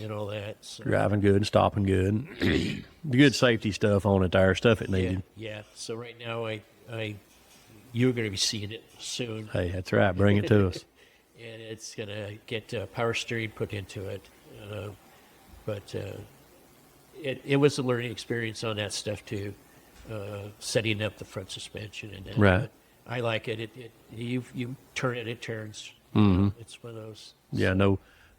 and all that. So, Driving good and stopping good. Good safety stuff on it there, stuff it yeah, needed. yeah. So right now, you're going to be seeing it soon, Hey, that's right. Bring it to us. and it's going to get power steering put into it. But it was a learning experience on that stuff too, setting up the front suspension and that. Right. But I like it. You turn it, it turns. It's one of those. Yeah,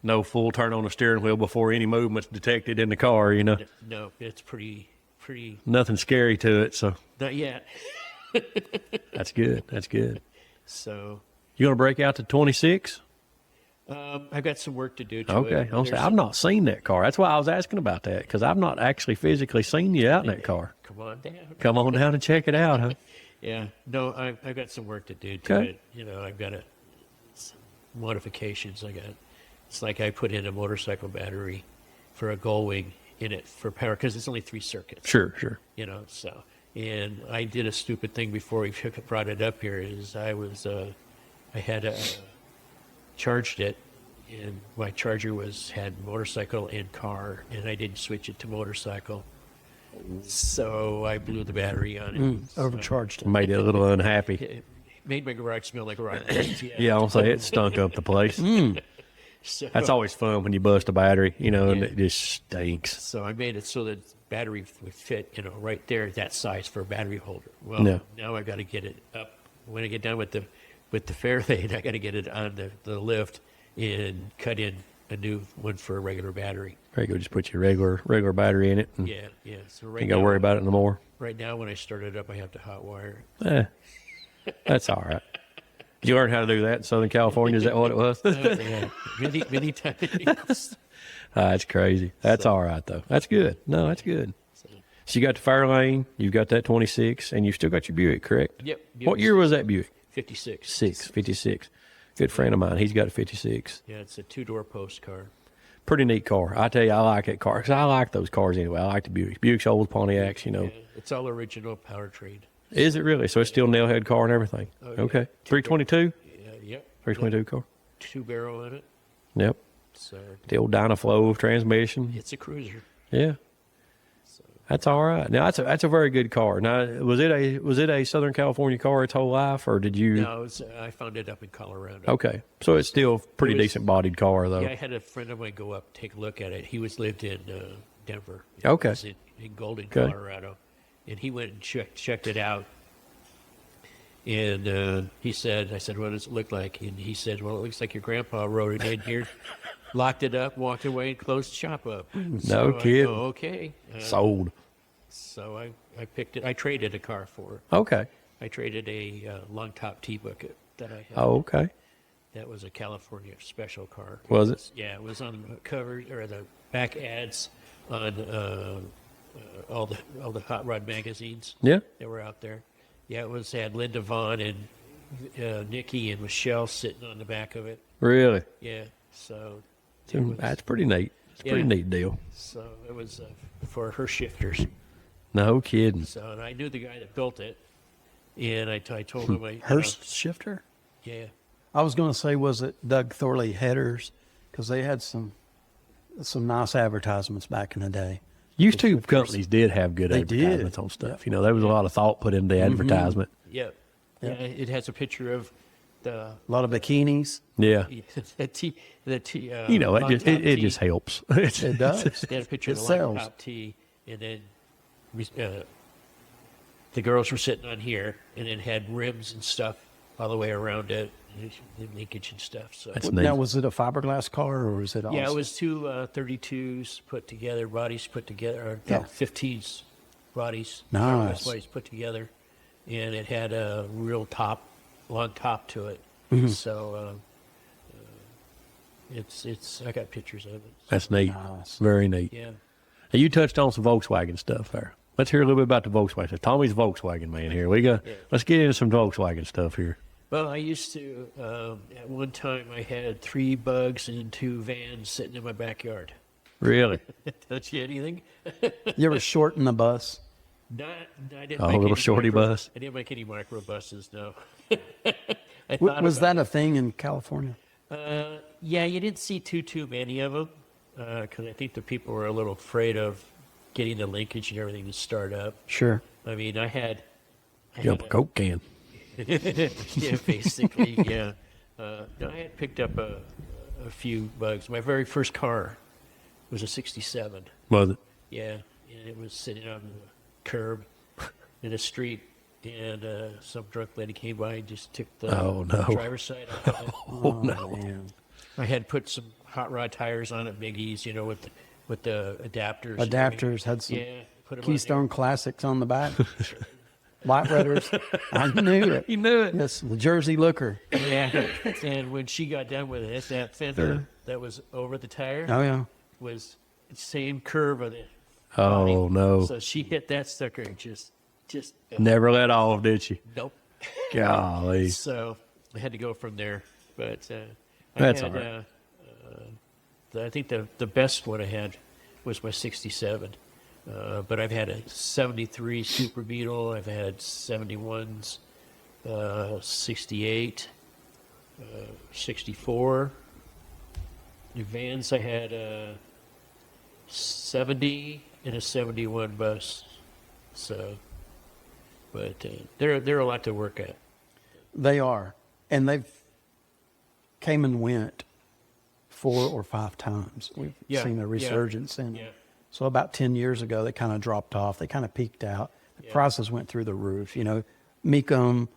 no full turn on the steering wheel before any movement's detected in the car, you know. No, it's pretty. Nothing scary to it, so Not yet. that's good. That's good. So You going to break out to 26? I've got some work to do to Okay. it. I've not seen that car. That's why I was asking about that, because I've not actually physically seen you out in that car. Come on down. Come on down and check it out, huh? Yeah. No, I've got some work to do to Okay. it. I've got some modifications. It's like I put in a motorcycle battery for a Gullwing in it for power, because it's only 3 circuits. Sure. So, and I did a stupid thing before we brought it up here. Is I had charged it, and my charger had motorcycle and car, and I didn't switch it to motorcycle, so I blew the battery on it. Overcharged it. Made it a little unhappy. It made my garage smell like a rotten. Yeah, I'll say it stunk up the place. So, That's always fun when you bust a battery, and it just stinks. so I made it so that the battery would fit, right there, that size for a battery holder. Well, Yeah. now I got to get it up. When I get done with the Fairlane, I got to get it on the lift and cut in a new one for a regular battery. There you go. Just put your regular battery in it, and Yeah. So right you got to now, worry about it no more. Right now, when I start it up, I have to hot wire it. That's all right. Did you learn how to do that in Southern California? Is that what it was? Yeah, many times. That's crazy. That's all right, though. That's good. No, that's good. So you got the Fairlane, you've got that 26, and you still got your Buick, correct? Yep. What year was that Buick? 56. 56. Good friend of mine. He's got a 56. Yeah, it's a 2-door post car. Pretty neat car. I tell you, I like that car because I like those cars anyway. I like the Buicks. Buick's old Pontiacs, Yeah, it's all original powertrain. Is it really? So it's still nailhead car and everything? Oh, yeah. Okay. 322? Yeah, yep. 322 car? 2-barrel in it. Yep. So The old Dynaflow transmission. it's a cruiser. Yeah. That's all right. Now that's a very good car. Now was it a Southern California car its whole life, or did you? No, I found it up in Colorado. Okay, so it's still pretty It was- decent bodied car though. Yeah, I had a friend of mine go up, take a look at it. He lived in Denver. Okay. He was in Golden, Okay. Colorado, and he went and checked it out. And he said, I said, what does it look like? And he said, well, it looks like your grandpa rode it in here, locked it up, walked away, and closed the shop up. So I kidding. go, okay. Sold. So I picked it. I traded a car for it. Okay. I traded a long top T-bucket that I had. Oh, okay. That was a California special car. Was it? Yeah, it was on the cover or the back ads on all the hot rod magazines Yeah. that were out there. Yeah, it had Linda Vaughn and Nikki and Michelle sitting on the back of it. Really? Yeah, so it was, That's pretty neat. It's a pretty Yeah. neat deal. so it was for her shifters. No kidding. So and I knew the guy that built it, and I told him Hearst shifter? yeah. I was going to say, was it Doug Thorley headers? Because they had some nice advertisements back in the day. Used to companies did have good They did. advertisements on stuff. There was a lot of thought put into the advertisement. Yep. Yeah, it has a picture of the A lot of bikinis. Yeah. the T. It long just top it T. just helps. It does. They had a picture It of the long sells. top T, and then the girls were sitting on here, and it had rims and stuff all the way around it, and linkage and stuff. So That's neat. Now, was it a fiberglass car or was it also? yeah, it was two 32s put together, bodies put together, or Yeah. 15s bodies, Nice. bodies put together, and it had a real long top to it. Mm-hmm. So it's I got pictures of it. That's neat. Nice. Very neat. Yeah. Now, you touched on some Volkswagen stuff there. Let's hear a little bit about the Volkswagen. So Tommy's a Volkswagen man here. Let's get into some Volkswagen stuff here. Well, I used to, at one time, I had 3 bugs and 2 vans sitting in my backyard. Really? Touch you anything? You ever shorten the bus? I didn't Oh, a make little any shorty bus? I didn't make any micro buses, no. Was that a thing in California? Yeah, you didn't see too many of them. because I think the people were a little afraid of getting the linkage and everything to start up. Sure. I mean, I had Yep, a Coke can. yeah, basically, yeah. No, I had picked up a few bugs. My very first car was a '67. Was it? Yeah, and it was sitting on the curb in the street, and some drunk lady came by and just took the Oh, no. driver's side off of it. Oh, no. Man. I had put some hot rod tires on it, biggies, with the adapters. Adapters had some Yeah, put 'em on Keystone Classics on the back. Lowriders. I knew it. You knew it. Yes, the Jersey Looker. there. Yeah, and when she got done with it, that fender that was over the tire Oh, yeah. was the same curve of it. Oh, no. So she hit that sucker and just Never let off, did she? nope. Golly. So I had to go from there. But That's I all had, I think the best one I had was my '67. But I've had a '73 Super Beetle. I've had '71s, '68, '64. The vans I had a '70 and a '71 bus. So, but they're a lot to work at. They are. And they've came and went 4 or 5 times. We've Yeah, seen a yeah, resurgence in yeah. them. So about 10 years ago, they kind of dropped off. They kind of peaked out. The Yeah. prices went through the roof. Mecum,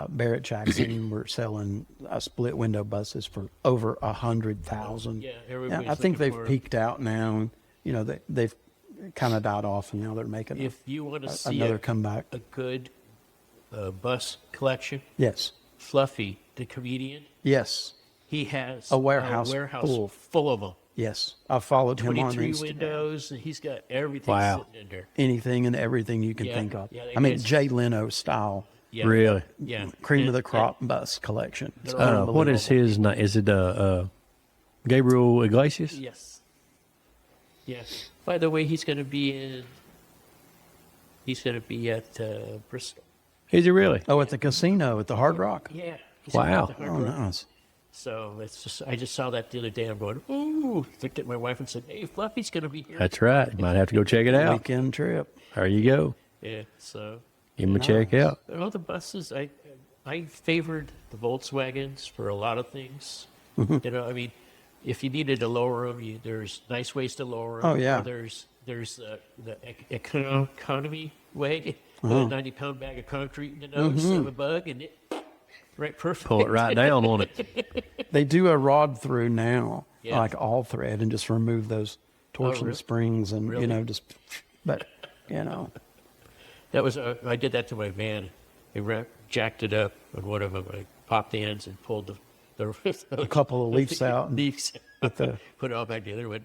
Barrett Jackson were selling split window buses for over 100,000. Yeah, everybody's I think looking they've for 'em. peaked out now. And, they've kind of died off, and now they're making If you want to see another comeback. a good bus collection, Yes. Fluffy, the comedian, Yes. he has A warehouse full of them. Yes. I followed him on 23 Instagram. windows, and he's got everything Wow. sitting in there. Anything and everything you can Yeah, think of. yeah, they I mean, guys- Jay Leno style, Yeah. Really? Yeah. cream of And- the crop bus collection. It's They're all- What is unbelievable. his name? Is it Gabriel Iglesias? Yes. Yeah. By the way, he's going to be at Bristol. Is he really? Oh, at the casino, at the Hard Rock? Yeah. He's Wow. at the Hard Oh, Rock. nice. So I just saw that the other day. I'm going, ooh. Looked at my wife and said, hey, Fluffy's going to be here. That's right. You might have to go check it out. Weekend trip. There you go. Yeah. So, Give him a check out. all the buses, I favored the Volkswagens for a lot of things. Mm-hmm. I mean, if you needed to lower them, there's nice ways to lower them. Oh, yeah. There's the economy way, with Uh-huh. a 90-pound bag of concrete in the nose of a bug, and right, perfect. Pull it right down on it. They do a rod through now, Yeah. like all thread, and just remove those torsion really? springs and, Really? but, That was I did that to my van. I jacked it up on one of them. I popped the ends and pulled a couple of leaves out. And leaves. with the, Put it all back together. Went,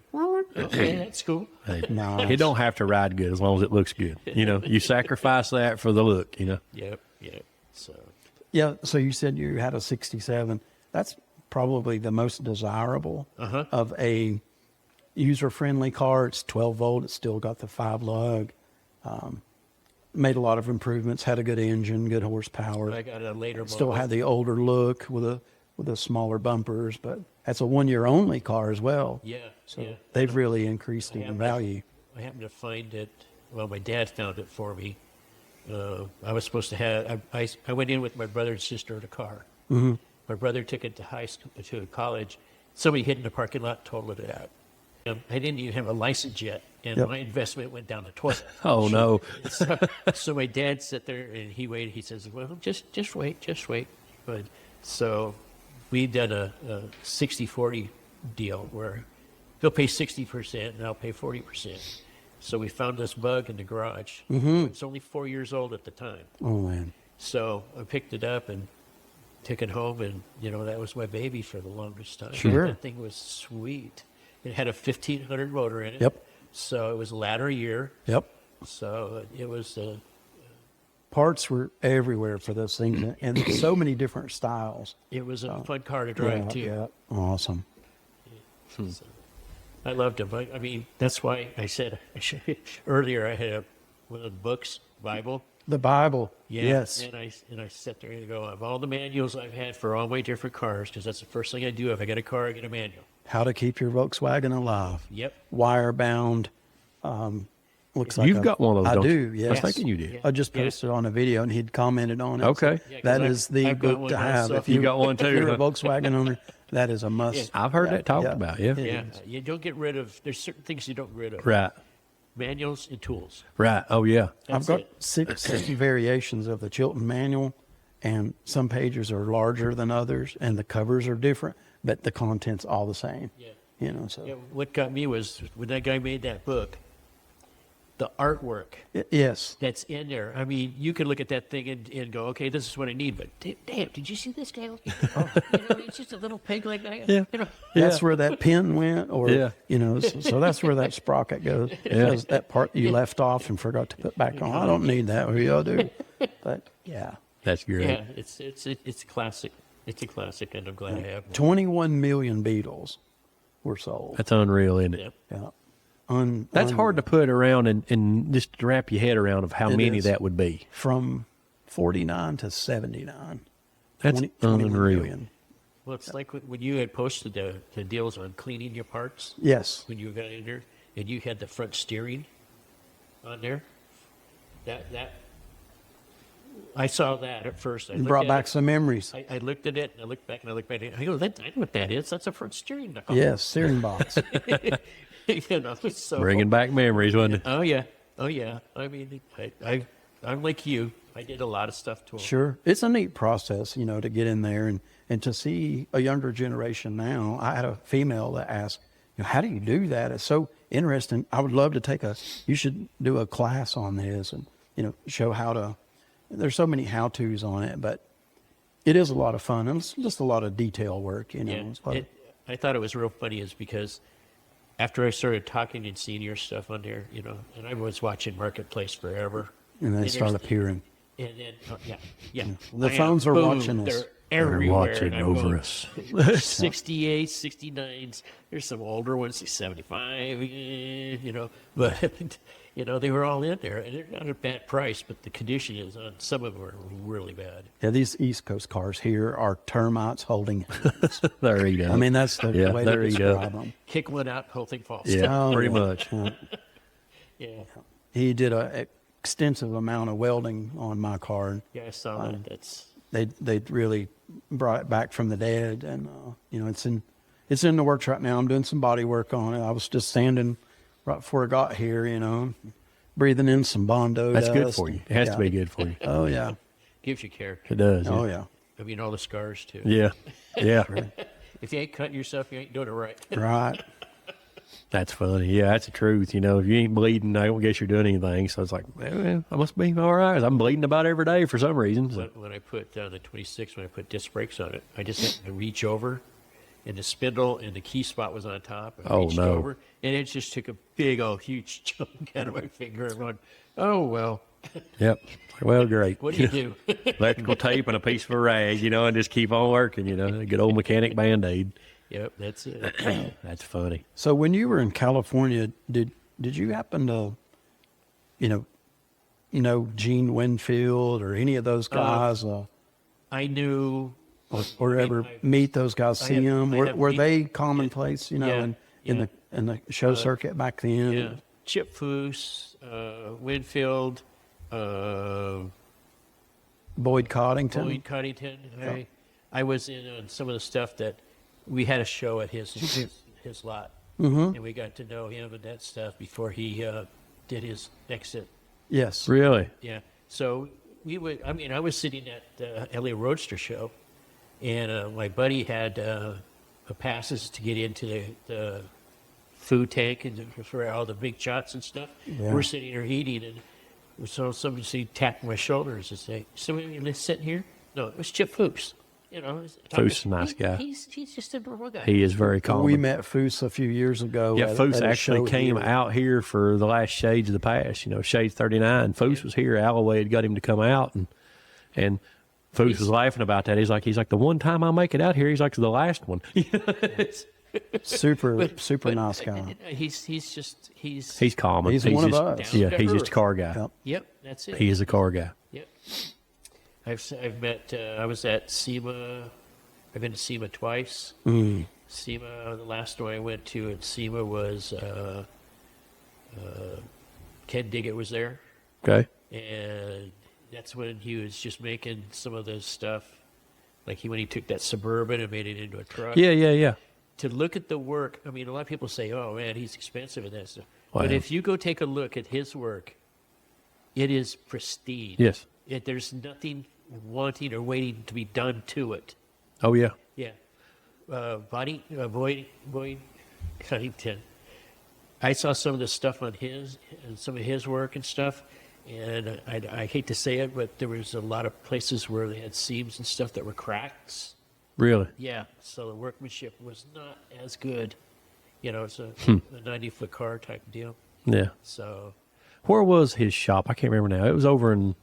okay, that's cool. nice. It don't have to ride good as long as it looks good. You sacrifice that for the look, Yep. So Yeah, so you said you had a 67. That's probably the most desirable of a user-friendly car. It's 12 volt. It's still got the 5 lug. Made a lot of improvements. Had a good engine, good horsepower. I got a later Still model. had the older look with the smaller bumpers, but that's a 1-year only car as well. Yeah. So yeah. they've really increased I in have value. I happened to find it. Well, my dad found it for me. I was supposed to have. I went in with my brother and sister in a car. Mm-hmm. My brother took it to high school, to college. Somebody hid in the parking lot, totaled it out. I didn't even have a license yet, and Yep. my investment went down the toilet. Oh, no. So my dad sat there and he waited. He says, "Well, just wait." But so we did a 60-40 deal where he'll pay 60% and I'll pay 40%. So we found this bug in the garage. Mm-hmm. It's only 4 years old at the time. Oh, man. So I picked it up and took it home, and that was my baby for the longest time. Sure. That thing was sweet. It had a 1500 motor in it. Yep. So it was ladder year. Yep. So it was. Parts were everywhere for those things, and so many different styles. It was a fun car to drive too. Yeah. Awesome. So, I loved them. I mean, that's why I said earlier I had one of the books, Bible. The Bible. Yeah. Yes. And I sat there and go, of all the manuals I've had for all my different cars, because that's the first thing I do. If I get a car, I get a manual. How to keep your Volkswagen alive. Yep. Wire bound. Looks like You've got one of those, I don't do. you? Yes. I was thinking you did. I just posted on a video, and he'd commented on it. Okay. Yeah, 'cause That is the I've got book one to have. myself. If You got one too, If you're a huh? Volkswagen owner, that is a must. I've heard that talked Yeah. about. Yeah. Yeah, you don't get rid of. There's certain things you don't get rid of. Right. Manuals and tools. Right. Oh yeah. That's I've got it. six variations of the Chilton manual, and some pages are larger than others, and the covers are different, but the content's all the same. Yeah. You know, so Yeah, what got me was when that guy made that book, the artwork yes, that's in there. I mean, you could look at that thing and go, okay, this is what I need. But damn, did you see this guy? It's just a little peg like that. Yeah. that's where that pin went, or Yeah. so that's where that sprocket goes. That's that part you left off and forgot to put back on. I don't need that. Well, you do, but yeah. That's great. Yeah, it's a classic. It's a classic, and I'm glad I have one. 21 million Beetles were sold. That's unreal, isn't it? Yep. Yeah. That's hard to put around and just wrap your head around of how It many is. that would be. From 49 to 79. That's 21 unreal. million. Well, it's like when you had posted the deals on cleaning your parts Yes. when you got in there, and you had the front steering on there. That I saw that at first. I It looked brought at back it. some memories. I looked at it, and I looked back, and I looked back at it. I go, I know what that is. That's a front steering knuckle. Yes, steering box. You know, so Bringing back memories, wasn't it? Oh yeah, oh yeah. I mean, I'm like you. I did a lot of stuff to them. Sure. It's a neat process, to get in there and to see a younger generation now. I had a female that asked, how do you do that? It's so interesting. I would love to you should do a class on this and, show how to, there's so many how-tos on it, but it is a lot of fun. And it's just a lot of detail work, Yeah, It's a lot of- I thought it was real funny is because after I started talking and seeing your stuff on there, and I was watching Marketplace forever. and they start appearing. And then, yeah. The Bam, phones are boom, watching us. They're everywhere. watching and I'm over going, us. 68, 69s. There's some older ones, 75, but, they were all in there. And they're not a bad price, but the condition is on some of them are really bad. Yeah, these East Coast cars here are termites holding hands. They're eat up. I mean, that's the Yeah, way they're they eat up. describe them. Kick one out, whole thing falls. Yeah, Oh, pretty yeah. much. Yeah. He did a extensive amount of welding on my car. Yeah, I saw that. That's They really brought it back from the dead, and it's in the works right now. I'm doing some body work on it. I was just sanding right before I got here, breathing in some Bondo That's good dust. for you. It has to Yeah. be good for you. Oh yeah, gives you character. It does. oh yeah, I mean, all the scars too. Yeah. Yeah. If you ain't cutting yourself, you ain't doing it right. right. That's funny. Yeah, that's the truth. If you ain't bleeding, I don't guess you're doing anything. So it's like, well, I must be all right. I'm bleeding about every day for some reason. So. When I put the 26, when I put disc brakes on it, I just had to reach over, and the spindle and the key spot was on top. I Oh, reached no. over, and it just took a big old huge chunk out of my finger. I'm going, oh well, Yep. Well, great. what do you do? Electrical tape and a piece of a rag, and just keep on working, a good old mechanic Band-Aid. Yep, that's it. That's funny. So when you were in California, did you happen to, Gene Winfield or any of those guys, I knew. or ever I- meet those guys? I See have- them? I Were, have were meet- they commonplace? Yeah, in the show circuit back then. Yeah, Chip Foose, Winfield, Boyd Coddington. Boyd Coddington. I was in on some of the stuff that we had a show at his lot, and we got to know him and that stuff before he did his exit. Yes. Really? Yeah. So we would. I mean, I was sitting at the LA Roadster show, and my buddy had passes to get into the food tank and for all the big shots and stuff. Yeah. We're sitting there eating, and so somebody tapped my shoulders and say, "Somebody let's sit here." No, it was Chip Foose. Foose is a nice guy. He's just a normal guy. He is very calm. We met Foose a few years ago. Yeah, at Foose a actually show came here. out here for the last Shades of the Past. Shades 39. Foose was here. Alloway had got him to come out, and Foose was laughing about that. He's like, the one time I make it out here, he's like, the last one. Super But, nice guy. He's calm. He's one of just, us. Yeah, Down he's to just a earth. car guy. Yep. Yep, that's it. He is a car guy. Yep. I've met. I was at SEMA. I've been to SEMA twice, SEMA, the last one I went to at SEMA was Ken Diggett was there. Okay. And that's when he was just making some of the stuff, like when he took that Suburban and made it into a truck. Yeah. To look at the work, I mean, a lot of people say, oh, man, he's expensive and that stuff. Wow. But if you go take a look at his work, it is pristine. Yes. There's nothing wanting or waiting to be done to it. Oh, yeah. Yeah. Boyd Coddington. I saw some of the stuff on some of his work and stuff, and I hate to say it, but there was a lot of places where they had seams and stuff that were cracks. Really? Yeah, so the workmanship was not as good. You know, it's a 90-foot car type deal. Yeah. So, Where was his shop? I can't remember now. It was over in.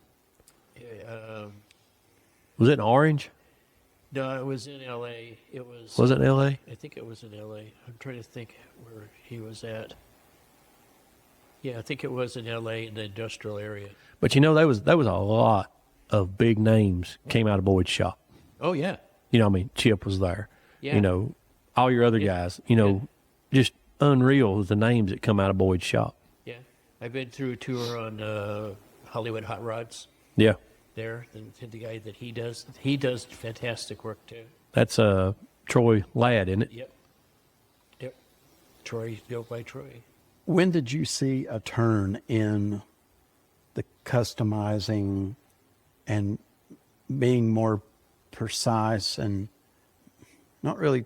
Was it in Orange? no, it was in L.A. It was. Was it in L.A.? I think it was in L.A. I'm trying to think where he was at. Yeah, I think it was in L.A. in the industrial area. But you know, there was a lot of big names came out of Boyd's shop. Oh yeah. You know, I mean, Chip was there. Yeah. You know, all your other guys. You know, just unreal the names that come out of Boyd's shop. Yeah, I've been through a tour on Hollywood Hot Rods. Yeah. There, the guy that he does fantastic work too. That's Troy Ladd, isn't it? Yep. Troy, built by Troy. When did you see a turn in the customizing and being more precise and not really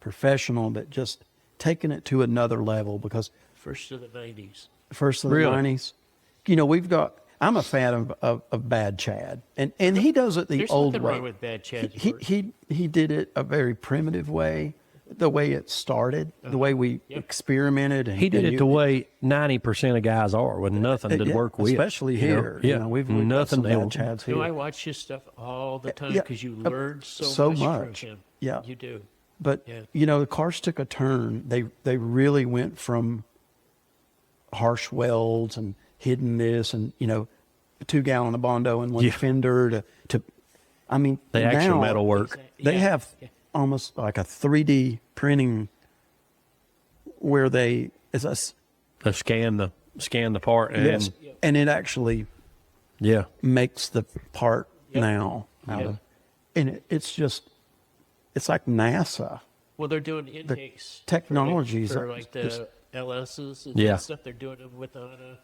professional, but just taking it to another level? Because First of the 90s. first of the Really? 90s, you know, I'm a fan of Bad Chad, and he does it the There's old nothing way. wrong with Bad Chad's He, work. he did it a very primitive way, the way it started, the way we experimented. And, He did and it the way 90% of guys are, with nothing to yeah, work with. especially you know? here. Yeah. You know, we've got nothing some Bad else. Chads You know, I here. watch his stuff all the time Yeah, because you learn so so much much. from him. Yeah. You do. But Yeah. you know, the cars took a turn. They really went from harsh welds and hidden this and, you know, a 2-gallon of Bondo and one Yeah. fender to I mean, The actual now metal work. They Yeah. have Yeah. almost like a 3D printing where it's a They scan the part and yes, and it actually yeah. makes the part Yep. now out Yep. of, and it's like NASA. Well, they're doing intakes. technologies for are like the just- LSs and Yeah. stuff. They're doing them with on a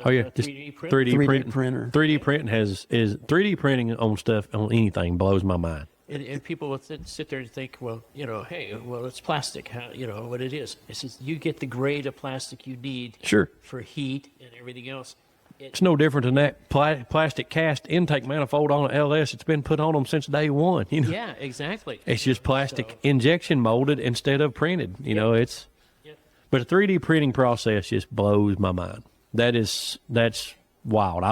Oh yeah, just 3D print. 3D 3D printing. printer. 3D printing is 3D printing on stuff on anything blows my mind. And people will sit there and think, well, you know, hey, well, it's plastic. How, you know what it is? It says you get the grade of plastic you need Sure. for heat and everything else. It's no different than that plastic cast intake manifold on an LS. It's been put on them since day one. You know, Yeah, exactly. it's just plastic So- injection molded instead of printed. You know, it's Yeah. but the 3D printing process just blows my mind. That's wild.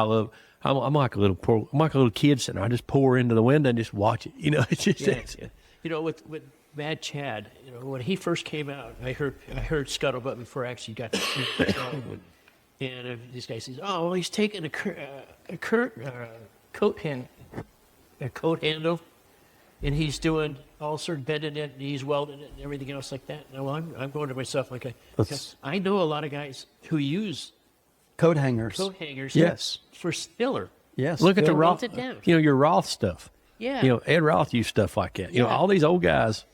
I'm like a little kid sitting there. I just pour into the window and just watch it. You know, it's just Yeah, yeah. You know, with Mad Chad, you know, when he first came out, I heard Scuttlebutt before I actually got to see the show. And this guy says, "Oh, well, he's taking a coat handle, and he's doing all sort of bending it, and he's welding it, and everything else like that." Now I'm going to myself like, That's- I know a lot of guys who use Coat hangers. coat hangers, Yes. for filler. Yes. look at the They Roth. melt it down. You know, your Roth stuff. Yeah. You know, Ed Roth used stuff like that. You know, Yeah. all these old guys,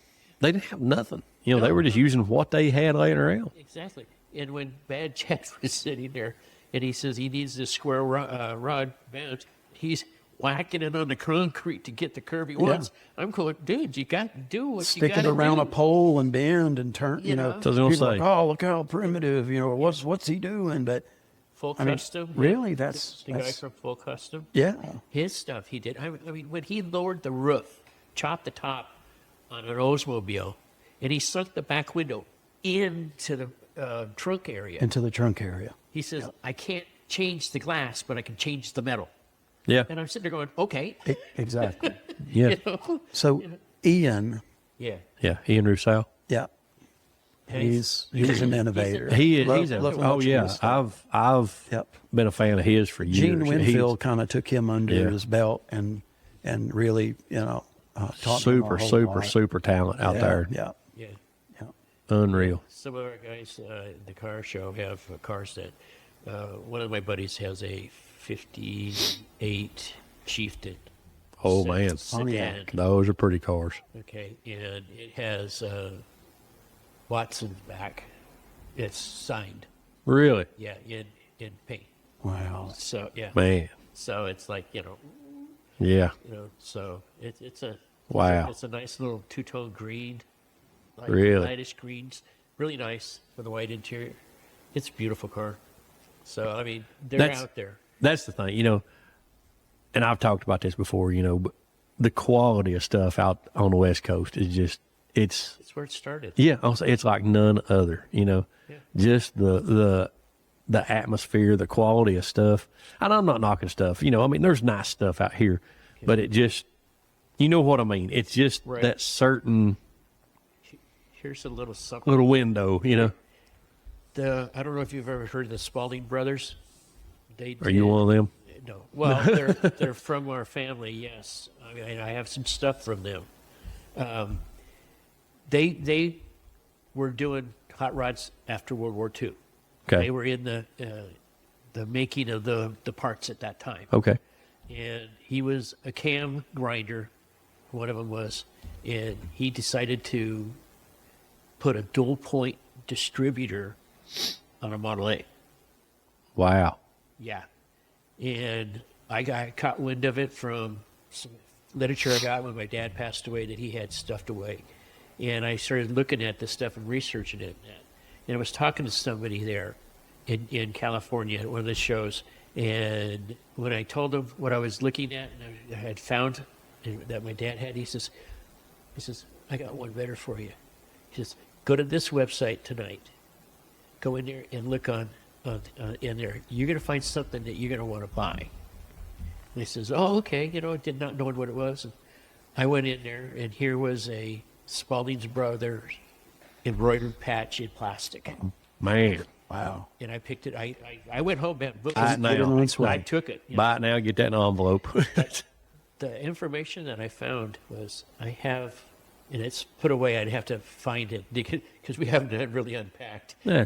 they didn't have nothing. You know, they No. were just using what they had laying around. Exactly. And when Bad Chad was sitting there, and he says he needs this square rod bent, he's whacking it on the concrete to get the curve he wants. I'm going, dude, you got to do what you Stick got it to around do. a pole and bend and turn. You You know, know? So I was gonna people are say- like, oh, look how primitive. You know, what's he doing? But Full I mean, Custom. really, the that's guy from Full Custom. yeah. His stuff he did. I mean, when he lowered the roof, chopped the top on an Oldsmobile, and he sunk the back window into the trunk area. Into the trunk area. He says, I can't change the glass, but I can change the metal. Yeah. And I'm sitting there going, okay. Exactly. Yeah. You know? So Ian, Yeah. Yeah. Ian Rousseau. yeah, he's an innovator. He's Love oh watching yeah. his stuff. I've Yep. been a fan of his for years. Gene He's Winfield kind of took him under Yeah. his belt and really, you know, taught him a whole lot. super talent out Yeah, there. Yeah. Unreal. Some of our guys at the car show have cars that. One of my buddies has a '58 Chieftain. Oh, man. Sedan. Those are pretty cars. Okay, and it has Watson's back. It's signed. Really? Yeah, in paint. Wow. So yeah, Man. so it's like Yeah. so it's a Wow. It's a nice little two-tone green. Really? Lightish greens, really nice with a white interior. It's a beautiful car. So I mean, they're out there. That's the thing, and I've talked about this before, but the quality of stuff out on the West Coast is just, it's where it started. Yeah, I'll say it's like none other, Yeah. just the atmosphere, the quality of stuff. And I'm not knocking stuff, I mean, there's nice stuff out here, but it just, you know what I mean? It's just Right. that certain Here's a little something. little window, I don't know if you've ever heard of the Spalding brothers. Are you one of them? No. Well, they're from our family. Yes. I mean, I have some stuff from them. They were doing hot rods after World War II. Okay. They were in the making of the parts at that time. Okay. And he was a cam grinder. One of them was, and he decided to put a dual point distributor on a Model A. Wow. Yeah. And I caught wind of it from some literature I got when my dad passed away that he had stuffed away. And I started looking at this stuff and researching it. And I was talking to somebody there in California at one of the shows. And when I told him what I was looking at and I had found that my dad had, he says, I got one better for you. He says, go to this website tonight. Go in there and look in there. You're going to find something that you're going to want to buy. And he says, oh, okay. Did not know what it was. And I went in there, and here was a Spalding's Brothers embroidered patch in plastic. Man. Wow. And I picked it. I went home, man. I took it. Buy it now, get that in an envelope. The information that I found was I have, and it's put away. I'd have to find it because we haven't really unpacked. Yeah,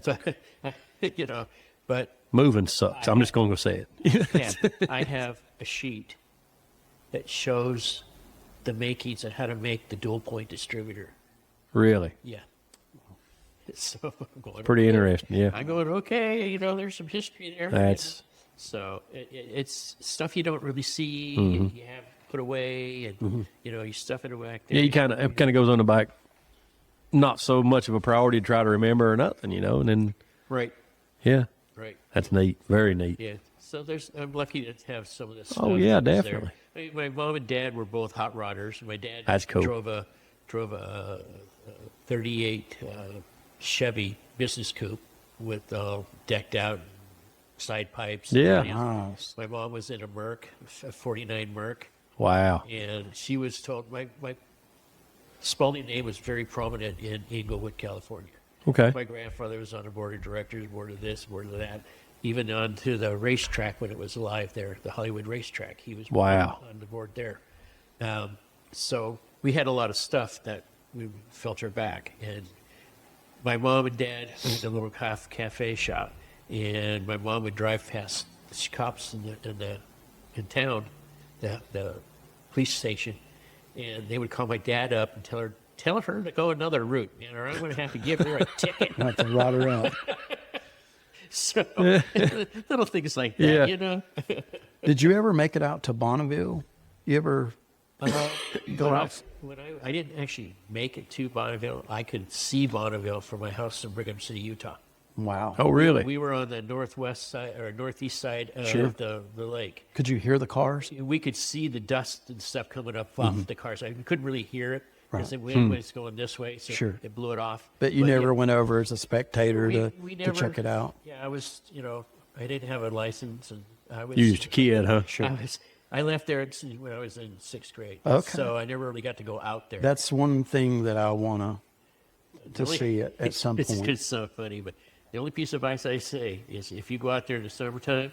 but moving sucks. I'm just going to say it. I have a sheet that shows the makings and how to make the dual point distributor. Really? Yeah. So I'm going, Pretty okay. interesting, yeah. I'm going, okay, there's some history there. That's... So it's stuff you don't really see, Mm-hmm. and you have put away, and you stuff it away back there. Yeah, it kind of goes on the back. Not so much of a priority to try to remember or nothing, and then Right. yeah, Right. that's neat, very neat. Yeah. So I'm lucky to have some of this stuff. Oh, yeah, that was definitely. there. I mean, my mom and dad were both hot rodders. My dad That's cool. drove a 38 Chevy business coupe with decked out side pipes. Yeah. Nice. My mom was in a Merc, a 49 Merc, Wow. and she was told my Spalding name was very prominent in Inglewood, California. Okay. My grandfather was on the board of directors, board of this, board of that, even on to the racetrack when it was alive there, the Hollywood racetrack. He was Wow. on the board there. So we had a lot of stuff that we filter back. And my mom and dad owned a little cafe shop, and my mom would drive past the cops in town, the police station, and they would call my dad up and tell her to go another route, man, or I'm going to have to give her a ticket. Not to rot her out. So little things like that, Yeah. Did you ever make it out to Bonneville? You ever go out? When I didn't actually make it to Bonneville, I could see Bonneville from my house in Brigham City, Utah. Wow. Oh, really? We were on the northwest side or northeast side of Sure. the lake. Could you hear the cars? We could see the dust and stuff coming up off the cars. I couldn't really hear it because Right. the wind was going this way, so Sure. it blew it off. But you never yeah, went over as a spectator we to never, check it out? Yeah, I was, I didn't have a license, and I was. You used a kid, huh? I left there when I was in 6th grade. Okay. So I never really got to go out there. That's one thing that I want to Really? see it at some point. It's so funny, but the only piece of advice I say is if you go out there in the summertime,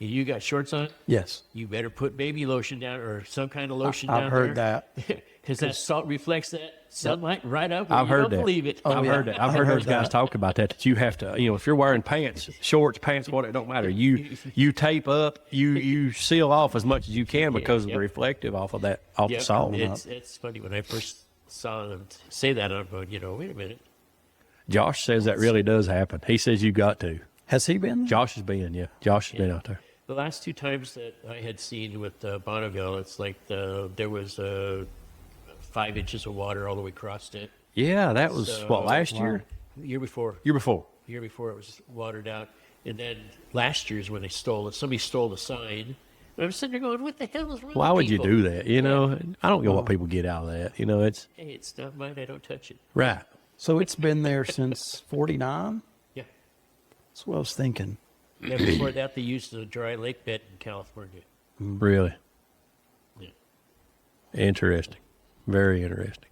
You got shorts on? Yes. You better put baby lotion down or some kind of lotion down I've heard there. that. Because that salt reflects that sunlight right up. I've You heard don't that. believe it. I've yeah. heard that. I've heard those guys talk about that. That you have to, if you're wearing pants, shorts, pants, what it don't matter. You tape up, you seal off as much as you can because of the reflective off of that off the salt. It's funny when I first saw them say that. I'm going, wait a minute. Josh says that really does happen. He says you got to. Has he been? Josh has been, yeah. Josh has been out there. The last two times that I had seen with Bonneville, it's like there was 5 inches of water all the way across it. Yeah, that was So- last year? Year before. Year before. Year before it was watered out. And then last year's when they stole it, somebody stole the sign. And I'm sitting there going, what the hell is wrong Why with would you people? do that? I don't know what people get out of that. It's Hey, it's not mine. I don't touch it. right. So it's been there since 49? Yeah. That's what I was thinking. Yeah, before that, they used the dry lake bed in California. Really Yeah. interesting. Very interesting.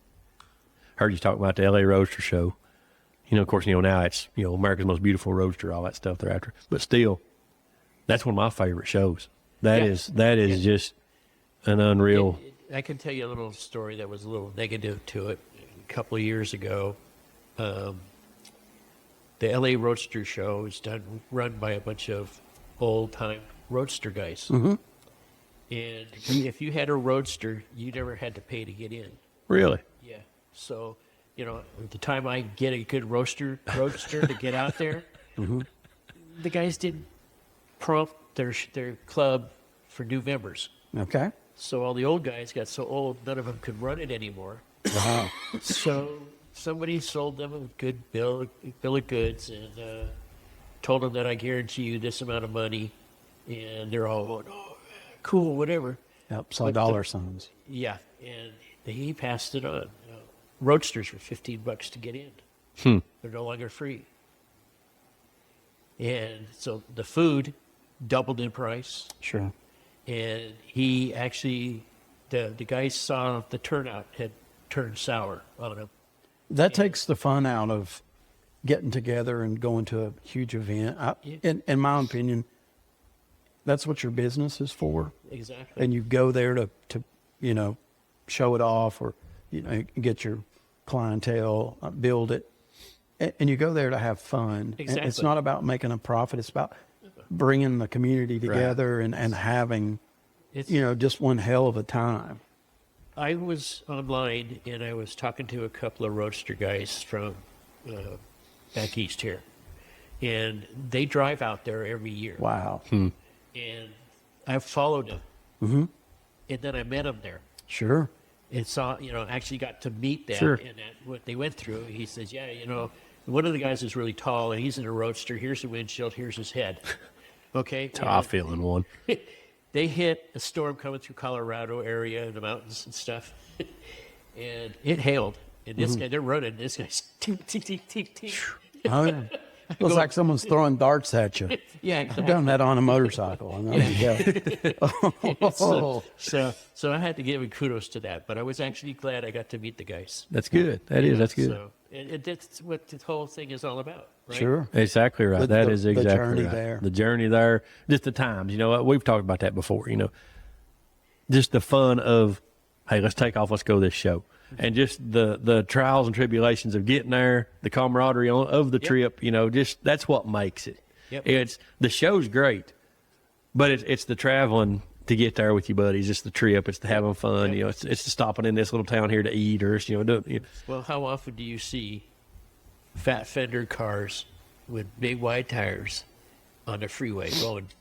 Heard you talk about the LA Roadster show. Of course, now it's, America's Most Beautiful Roadster, all that stuff they're after. But still, that's one of my favorite shows. That Yeah. is just an unreal. I can tell you a little story that was a little negative to it. A couple of years ago, the LA Roadster show is run by a bunch of old-time roadster guys. Mm-hmm. And if you had a roadster, you never had to pay to get in. Really? Yeah. So, at the time I get a good roadster to get out there, the guys didn't prompt their club for new members. Okay. So all the old guys got so old, none of them could run it anymore. Wow. So somebody sold them a good bill of goods and told them that I guarantee you this amount of money. And they're all going, oh, cool, whatever. Yep. Saw But dollar signs. Yeah, and he passed it on. Roadsters were $15 to get in. They're no longer free. And so the food doubled in price. Sure. And he actually, the guys saw the turnout had turned sour on him. That takes the fun out of getting together and going to a huge event. In my opinion, that's what your business is for. Exactly. And you go there to show it off or, get your clientele, build it. And you go there to have fun. Exactly. And it's not about making a profit. It's about bringing the community together and having, just one hell of a time. I was online and I was talking to a couple of roadster guys from back east here. And they drive out there every year. Wow. And I followed them. Mm-hmm. And then I met them there. Sure. And saw, actually got to meet them Sure. and what they went through. He says, yeah, one of the guys is really tall and he's in a roadster. Here's the windshield. Here's his head. Okay. I feel in one. They hit a storm coming through Colorado area and the mountains and stuff. And it hailed. And this guy, they're running. This guy's tink, tink, tink, tink, tink. Oh, yeah. Feels like someone's throwing darts at you. Yeah, I've done that on a motorcycle. I know you go. So I had to give him kudos to that. But I was actually glad I got to meet the guys. That's good. That's good. So, and that's what the whole thing is all about, right? Sure. Exactly right. The- That the- is the exactly journey right. there. The journey there, just the times. We've talked about that before. Just the fun of, hey, let's take off, let's go to this show, and just the trials and tribulations of getting there, the camaraderie of the trip. Just that's what makes it. Yep. It's the show's great, but it's the traveling to get there with your buddies. It's the trip. It's the having fun. Yep. It's the stopping in this little town here to eat, or Well, how often do you see fat fender cars with big wide tires on the freeway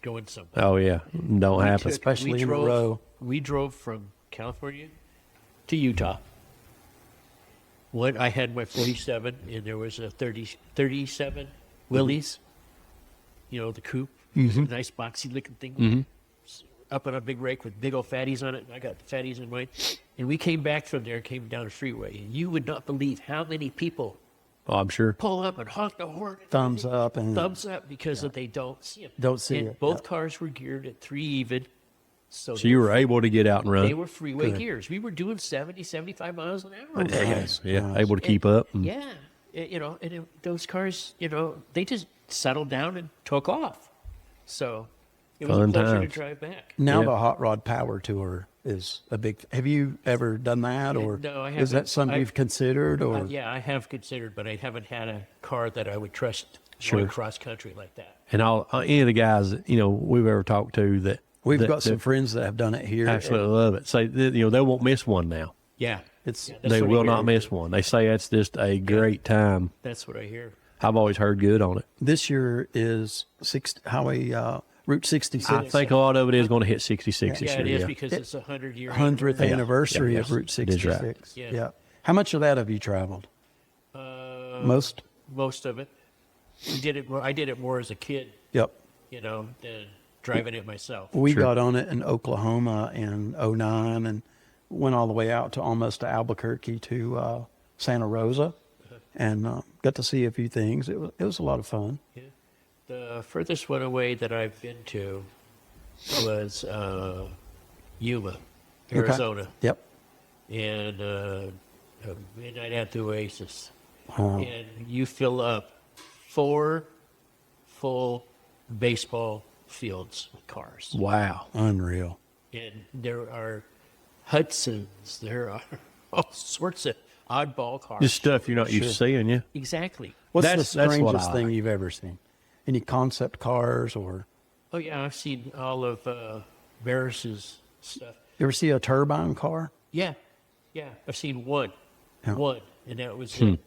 going somewhere? Oh yeah, don't happen. Especially in a row. We drove from California to Utah. I had my 47, and there was a 37 Willys. The coupe, nice boxy looking thing, up on a big rake with big old fatties on it. I got the fatties in mine, and we came back from there, came down the freeway, and you would not believe how many people Oh, I'm sure. pull up and honk the horn, Thumbs up and thumbs up because they don't see them. Don't see and it, Both yep. cars were geared at 3 even, so So you were able to get out and run. they were freeway Good. gears. We were doing 70, 75 miles an hour. Nice, Yeah, nice. able to keep up. and- Yeah, those cars, they just settled down and took off. So It was Fun a pleasure to times. drive back. Now Yeah. the Hot Rod Power Tour is a big. Have you ever done that, or No, I is that haven't. something you've considered? Or Yeah, I have considered, but I haven't had a car that I would trust Sure. going cross country like that. And all any of the guys that, we've ever talked to that we've that- got some that friends that have done it here. absolutely love it. Say that, they won't miss one now. Yeah, It's That's They what I will hear. not miss one. They say it's just a great time. That's what I hear. I've always heard good on it. this year is Route 66. I think a lot of it is going to hit 66 this Yeah, it year. is yeah. because it's a 100-year 100th anniversary Yeah, of yes, Route it is right. 66. Yeah. Yeah. How much of that have you traveled? Most. Most of it. I did it more as a kid, Yep. than driving it myself. We Sure. got on it in Oklahoma in '09 and went all the way out to almost to Albuquerque to Santa Rosa, and got to see a few things. It was a lot of fun. Yeah. The furthest one away that I've been to was Yuma, Arizona, Okay. Yep. and a midnight at the Oasis. Wow. And you fill up 4 full baseball fields with cars. Wow. Unreal. And there are Hudsons, there are all sorts of oddball cars. Just stuff you're not used to seeing, yeah. Exactly. What's That's the what strangest I thing like. you've ever seen? Any concept cars, or Oh, yeah, I've seen all of Barris's stuff. you ever see a turbine car? Yeah, I've seen one, Yeah. and that was it.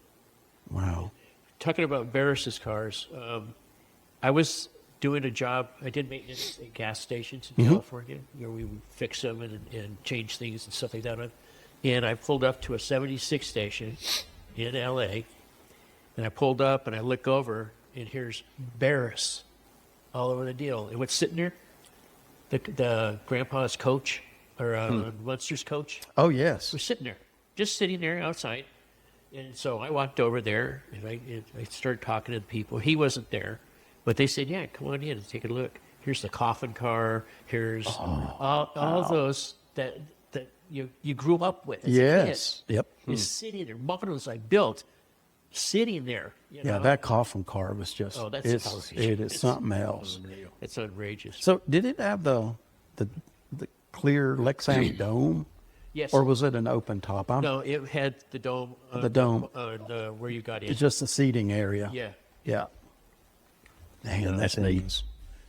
Wow. Talking about Barris's cars, I was doing a job. I did maintenance at gas stations in California, where we would fix them and change things and stuff like that. And I pulled up to a 76 station in L.A., and I pulled up and I look over, and here's Barris all over the deal. And what's sitting there? The grandpa's coach, or Munster's coach, Oh yes. was sitting there, just sitting there outside. And so I walked over there, and I started talking to the people. He wasn't there, but they said, "Yeah, come on in and take a look. Here's the coffin car. Here's all those that you grew up with." as a Yes. kid. Yep. Is sitting there, models I built, sitting there. You Yeah, know? that coffin car was just. Oh, that's it outrageous. is something else. It's outrageous. So, did it have the clear Lexan dome, Yes. or was it an open top? No, it had the dome. The dome. Where you got in. It's just the seating area. Yeah. Yeah. Man, that's that neat. was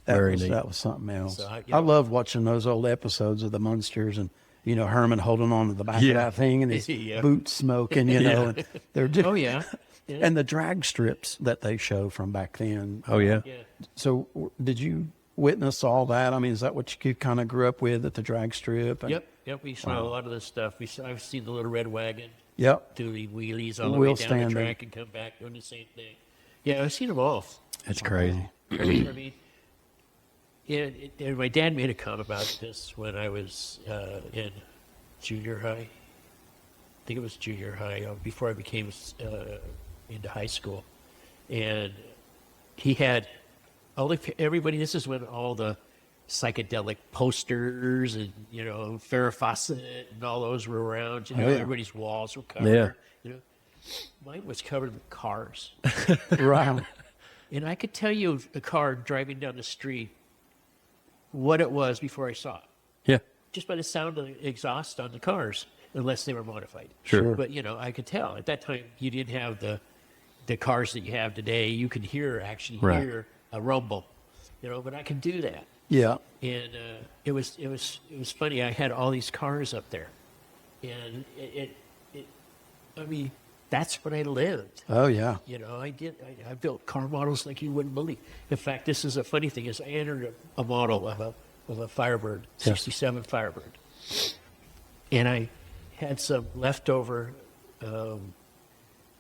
Very neat. That was something else. So I love watching those old episodes of the Munsters, and Herman holding on to the back Yeah. of that thing and his Yeah. boots smoking. And they're just, Oh yeah. Yeah. and the drag strips that they show from back then. Oh, yeah. Yeah. So, did you witness all that? I mean, is that what you kind of grew up with at the drag strip? And- Yep. We saw a lot of this stuff. I've seen the little red wagon Yep. doing wheelies all the Wheel way down the standing. track and come back doing the same thing. Yeah, I've seen them all. It's crazy. I mean, and my dad made a comment about this when I was in junior high. I think it was junior high, before I became into high school. And he had everybody. This is when all the psychedelic posters and Farrah Fawcett and all those were around. yeah. Everybody's walls were covered. Yeah. Mine was covered with cars. Right. And I could tell you a car driving down the street what it was before I saw it, Yeah. just by the sound of the exhaust on the cars, unless they were modified. Sure. But I could tell at that time you didn't have the cars that you have today. You could actually Right. hear a rumble, but I could do that. Yeah. And it was funny. I had all these cars up there, and I mean, that's when I lived. Oh yeah. I built car models like you wouldn't believe. In fact, this is a funny thing: is I entered a model of a Firebird, '67 Firebird, and I had some leftover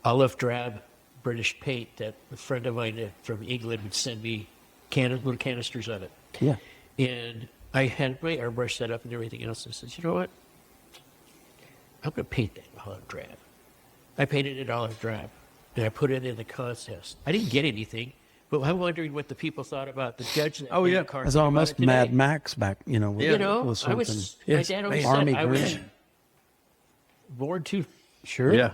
olive drab British paint that a friend of mine from England would send me little canisters of it. Yeah. And I had my airbrush set up and everything else. I said, you know what? I'm going to paint that olive drab. I painted it olive drab, and I put it in the contest. I didn't get anything, but I'm wondering what the people thought about the judge. That Oh, made yeah. the car It's think about almost it today. Mad Max back. With, with I something. was. Yes, My dad always Army said I was green. born too. Sure. Yeah.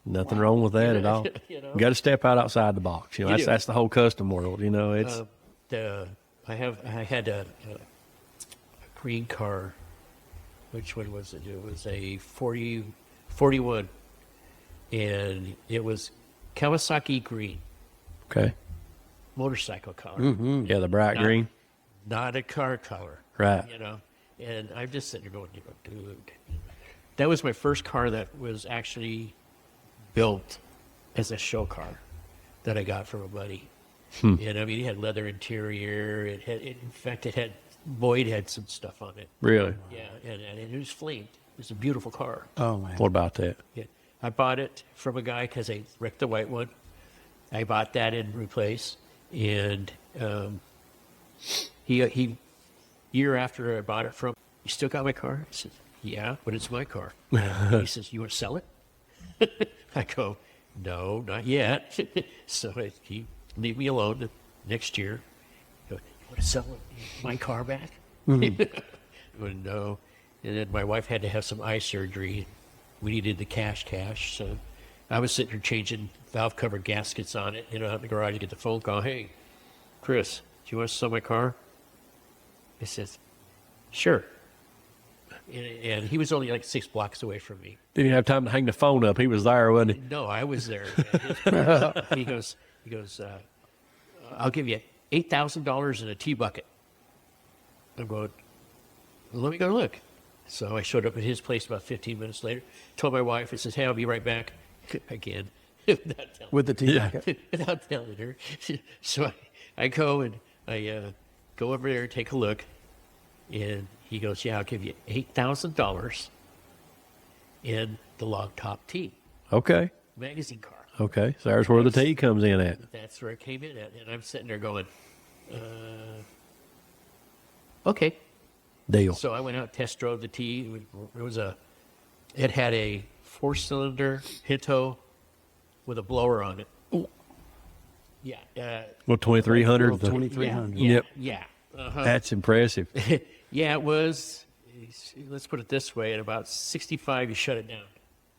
Nothing wrong with that at all. You know? You got to step outside the box. You That's do. the whole custom world. It's The I had a green car. Which one was it? It was a 41, and it was Kawasaki green Okay. motorcycle color. Yeah, the bright green. Not a car color. Right. You know, and I'm just sitting there going, dude, that was my first car that was actually built as a show car that I got from a buddy. And I mean, it had leather interior. In fact, Boyd had some stuff on it. Really? Yeah, and it was flamed. It was a beautiful car. Oh man. What about that? Yeah. I bought it from a guy because I wrecked the white one. I bought that and replaced, and he year after I bought it from, you still got my car? I said, yeah, but it's my car. He says, you want to sell it? I go, no, not yet. So he leave me alone the next year. He goes, you want to sell my car back? I go, no. And then my wife had to have some eye surgery. We needed the cash. So I was sitting there changing valve cover gaskets on it, out in the garage to get the phone call. Hey, Chris, do you want to sell my car? I says, sure. And he was only like 6 blocks away from me. Didn't even have time to hang the phone up. He was there, wasn't he? No, I was there. He goes, I'll give you $8,000 in a tea bucket. I'm going, well, let me go look. So I showed up at his place about 15 minutes later, told my wife, I says, hey, I'll be right back. Again. With the tea bucket. Without telling her. So I go and I go over there and take a look. And he goes, yeah, I'll give you $8,000 in the log top T Okay. magazine car. Okay. So there's where the tea comes in at. That's where it came in at. And I'm sitting there going, okay. Deal. So I went out, test drove the T. It had a 4-cylinder Hinto with a blower on it. Ooh. Yeah. Well, 2300. 2300. Yeah. Yep. Yeah. That's impressive. Yeah, it was. Let's put it this way: at about 65, you shut it down.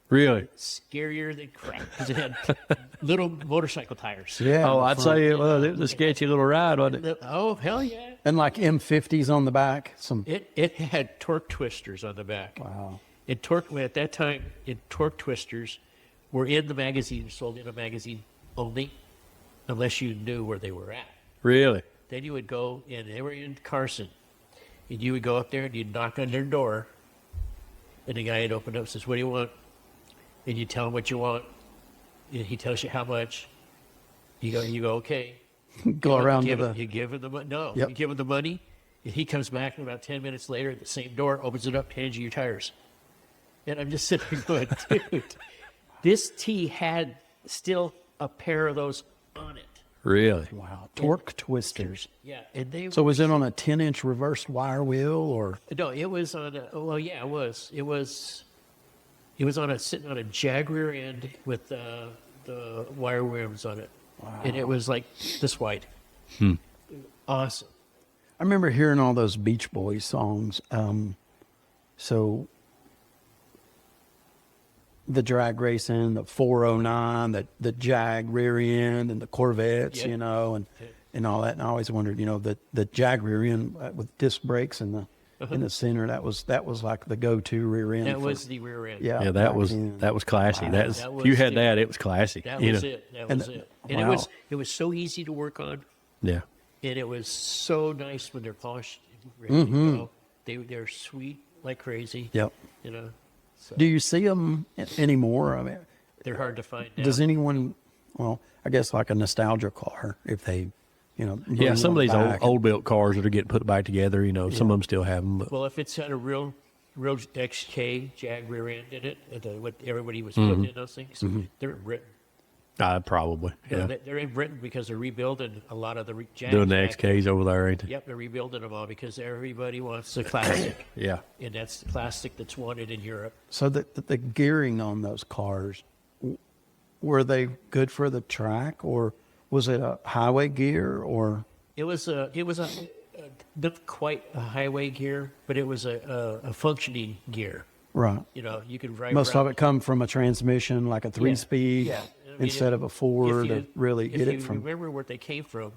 Really? Scarier than crap because it had little motorcycle tires. Yeah. Oh, I'd say it was. It was a sketchy little ride, wasn't it? Oh, hell yeah! And like M50s on the back. It had torque twisters on the back. Wow. At that time, torque twisters were in the magazine, sold in a magazine only, unless you knew where they were at. Really? Then you would go, and they were in Carson, and you would go up there and you'd knock on their door, and the guy would open up and says, what do you want? And you tell him what you want, and he tells you how much. You go, okay. Go around to You give him the money. No, Yep. you give him the money, and he comes back, and about 10 minutes later, at the same door, opens it up, hands you your tires. And I'm just sitting there going, dude, this T had still a pair of those on it. Really? Wow. Torque twisters. Yeah, and they. So was it on a 10-inch reversed wire wheel or? No, it was on a. Well, yeah, it was. It was on sitting on a jag rear end with the wire rims on it, and it was like this wide. Awesome. I remember hearing all those Beach Boys songs. So the drag racing, the 409, the Jag rear end, and the Corvettes, Yep. and all that. And I always wondered, the Jag rear end with disc brakes in the center. That was like the go-to rear end. That was the rear end. Yeah, Yeah, back that was then. classy. Wow. If That you was had it. that, it was classy. That you was know? it. That And was the- it. And wow. it was so easy to work on, Yeah. and it was so nice when they're polished. Ready to go. They're sweet like crazy. Yep. So Do you see them anymore? I mean, they're hard to find now. does anyone? Well, I guess like a nostalgia car, if they, Yeah, bring some of one these back. old built cars that are getting put back together, some of them still have them. But Well, if it's got a real XK Jag rear end in it, what everybody was putting in those things, they're in Britain. probably. Yeah. They're in Britain because they're rebuilding a lot of the Jags. Doing the back XKs over there, ain't they? Yep, they're rebuilding them all because everybody wants the classic, Yeah. and that's the classic that's wanted in Europe. So the gearing on those cars, were they good for the track, or was it a highway gear, or? It was not quite a highway gear, but it was a functioning gear. Right. You could ride. Most around. of it come from a transmission, like a 3-speed, Yeah. I mean, instead of a 4 if to really if get you it from. remember where they came from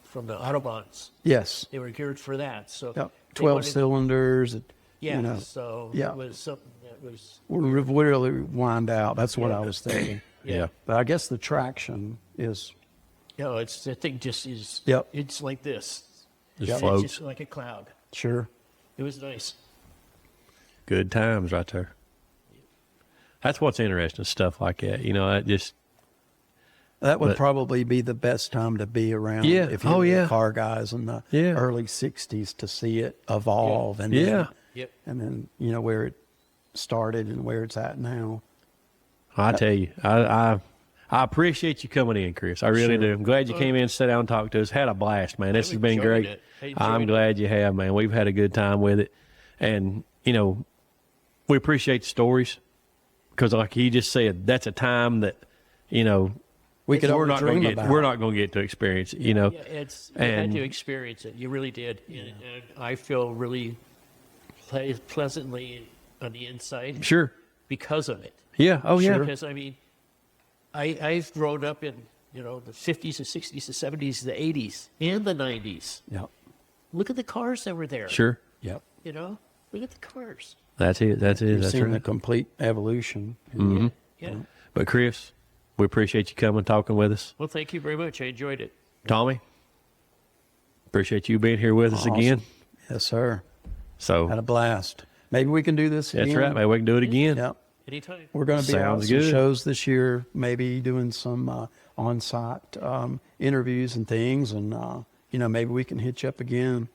from the Autobahns. Yes. They were geared for that. So Yep. they 12 wanted- cylinders. Yeah. You know, So yeah. it was something that was. we really wind out. That's what I was thinking. Yeah. But I guess the traction is, It's the thing just is. Yep. It's like this. Just It's floats. just like a cloud. sure. It was nice. Good times right there. That's what's interesting, stuff like that. You know, That would But- probably be the best time to be around. Yeah. If you Oh, were the yeah. car guys in the Yeah. early 60s to see it evolve. And Yeah. Then, Yep. and then, where it started and where it's at now. I tell you, I appreciate you coming in, Chris. I really Sure. do. I'm glad you came in and sat down and talked to us. Had a blast, man. This has been enjoyed great. it. I enjoyed I'm it. glad you have, man. We've had a good time with it. And, we appreciate the stories because, like he just said, that's a time that, We could we're only not going dream to get. about. We're not going to get to experience it. Yeah, you had And- to experience it. You really did. And I feel really pleasantly on the inside Sure. because of it. Yeah. Oh, yeah. Because, I mean, I've grown up in, the 50s, the 60s, the 70s, the 80s, and the 90s. Yep. Look at the cars that were there. Sure. Yep. Look at the cars. That's it. That's it. You've That's seen the right. complete evolution. Yeah. But, Chris, we appreciate you coming, talking with us. Well, thank you very much. I enjoyed it. Tommy, appreciate you being here with us Awesome. again. Yes, sir. So, Had a blast. Maybe we can do this that's again. right. Maybe we can do it again. Yep. Anytime. We're going to be out Sounds some good. shows this year, maybe doing some on-site interviews and things. And, maybe we can hit you up again.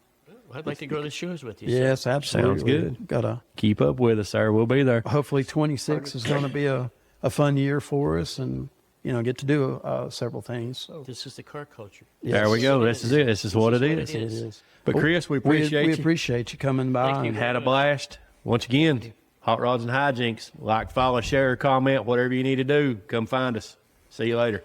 I'd like to go to the shows with you. Yes, absolutely. good. Got Keep up with us, sir. We'll be there. hopefully 26 is going to be a fun year for us and, get to do several things. So This is the car culture. There we go. This is it. This is what it is. It is. But, Chris, we appreciate we you. appreciate you coming by. Thank you. and- Had a blast. Once again, Hot Rods and Hijinks. Like, follow, share, comment, whatever you need to do. Come find us. See you later.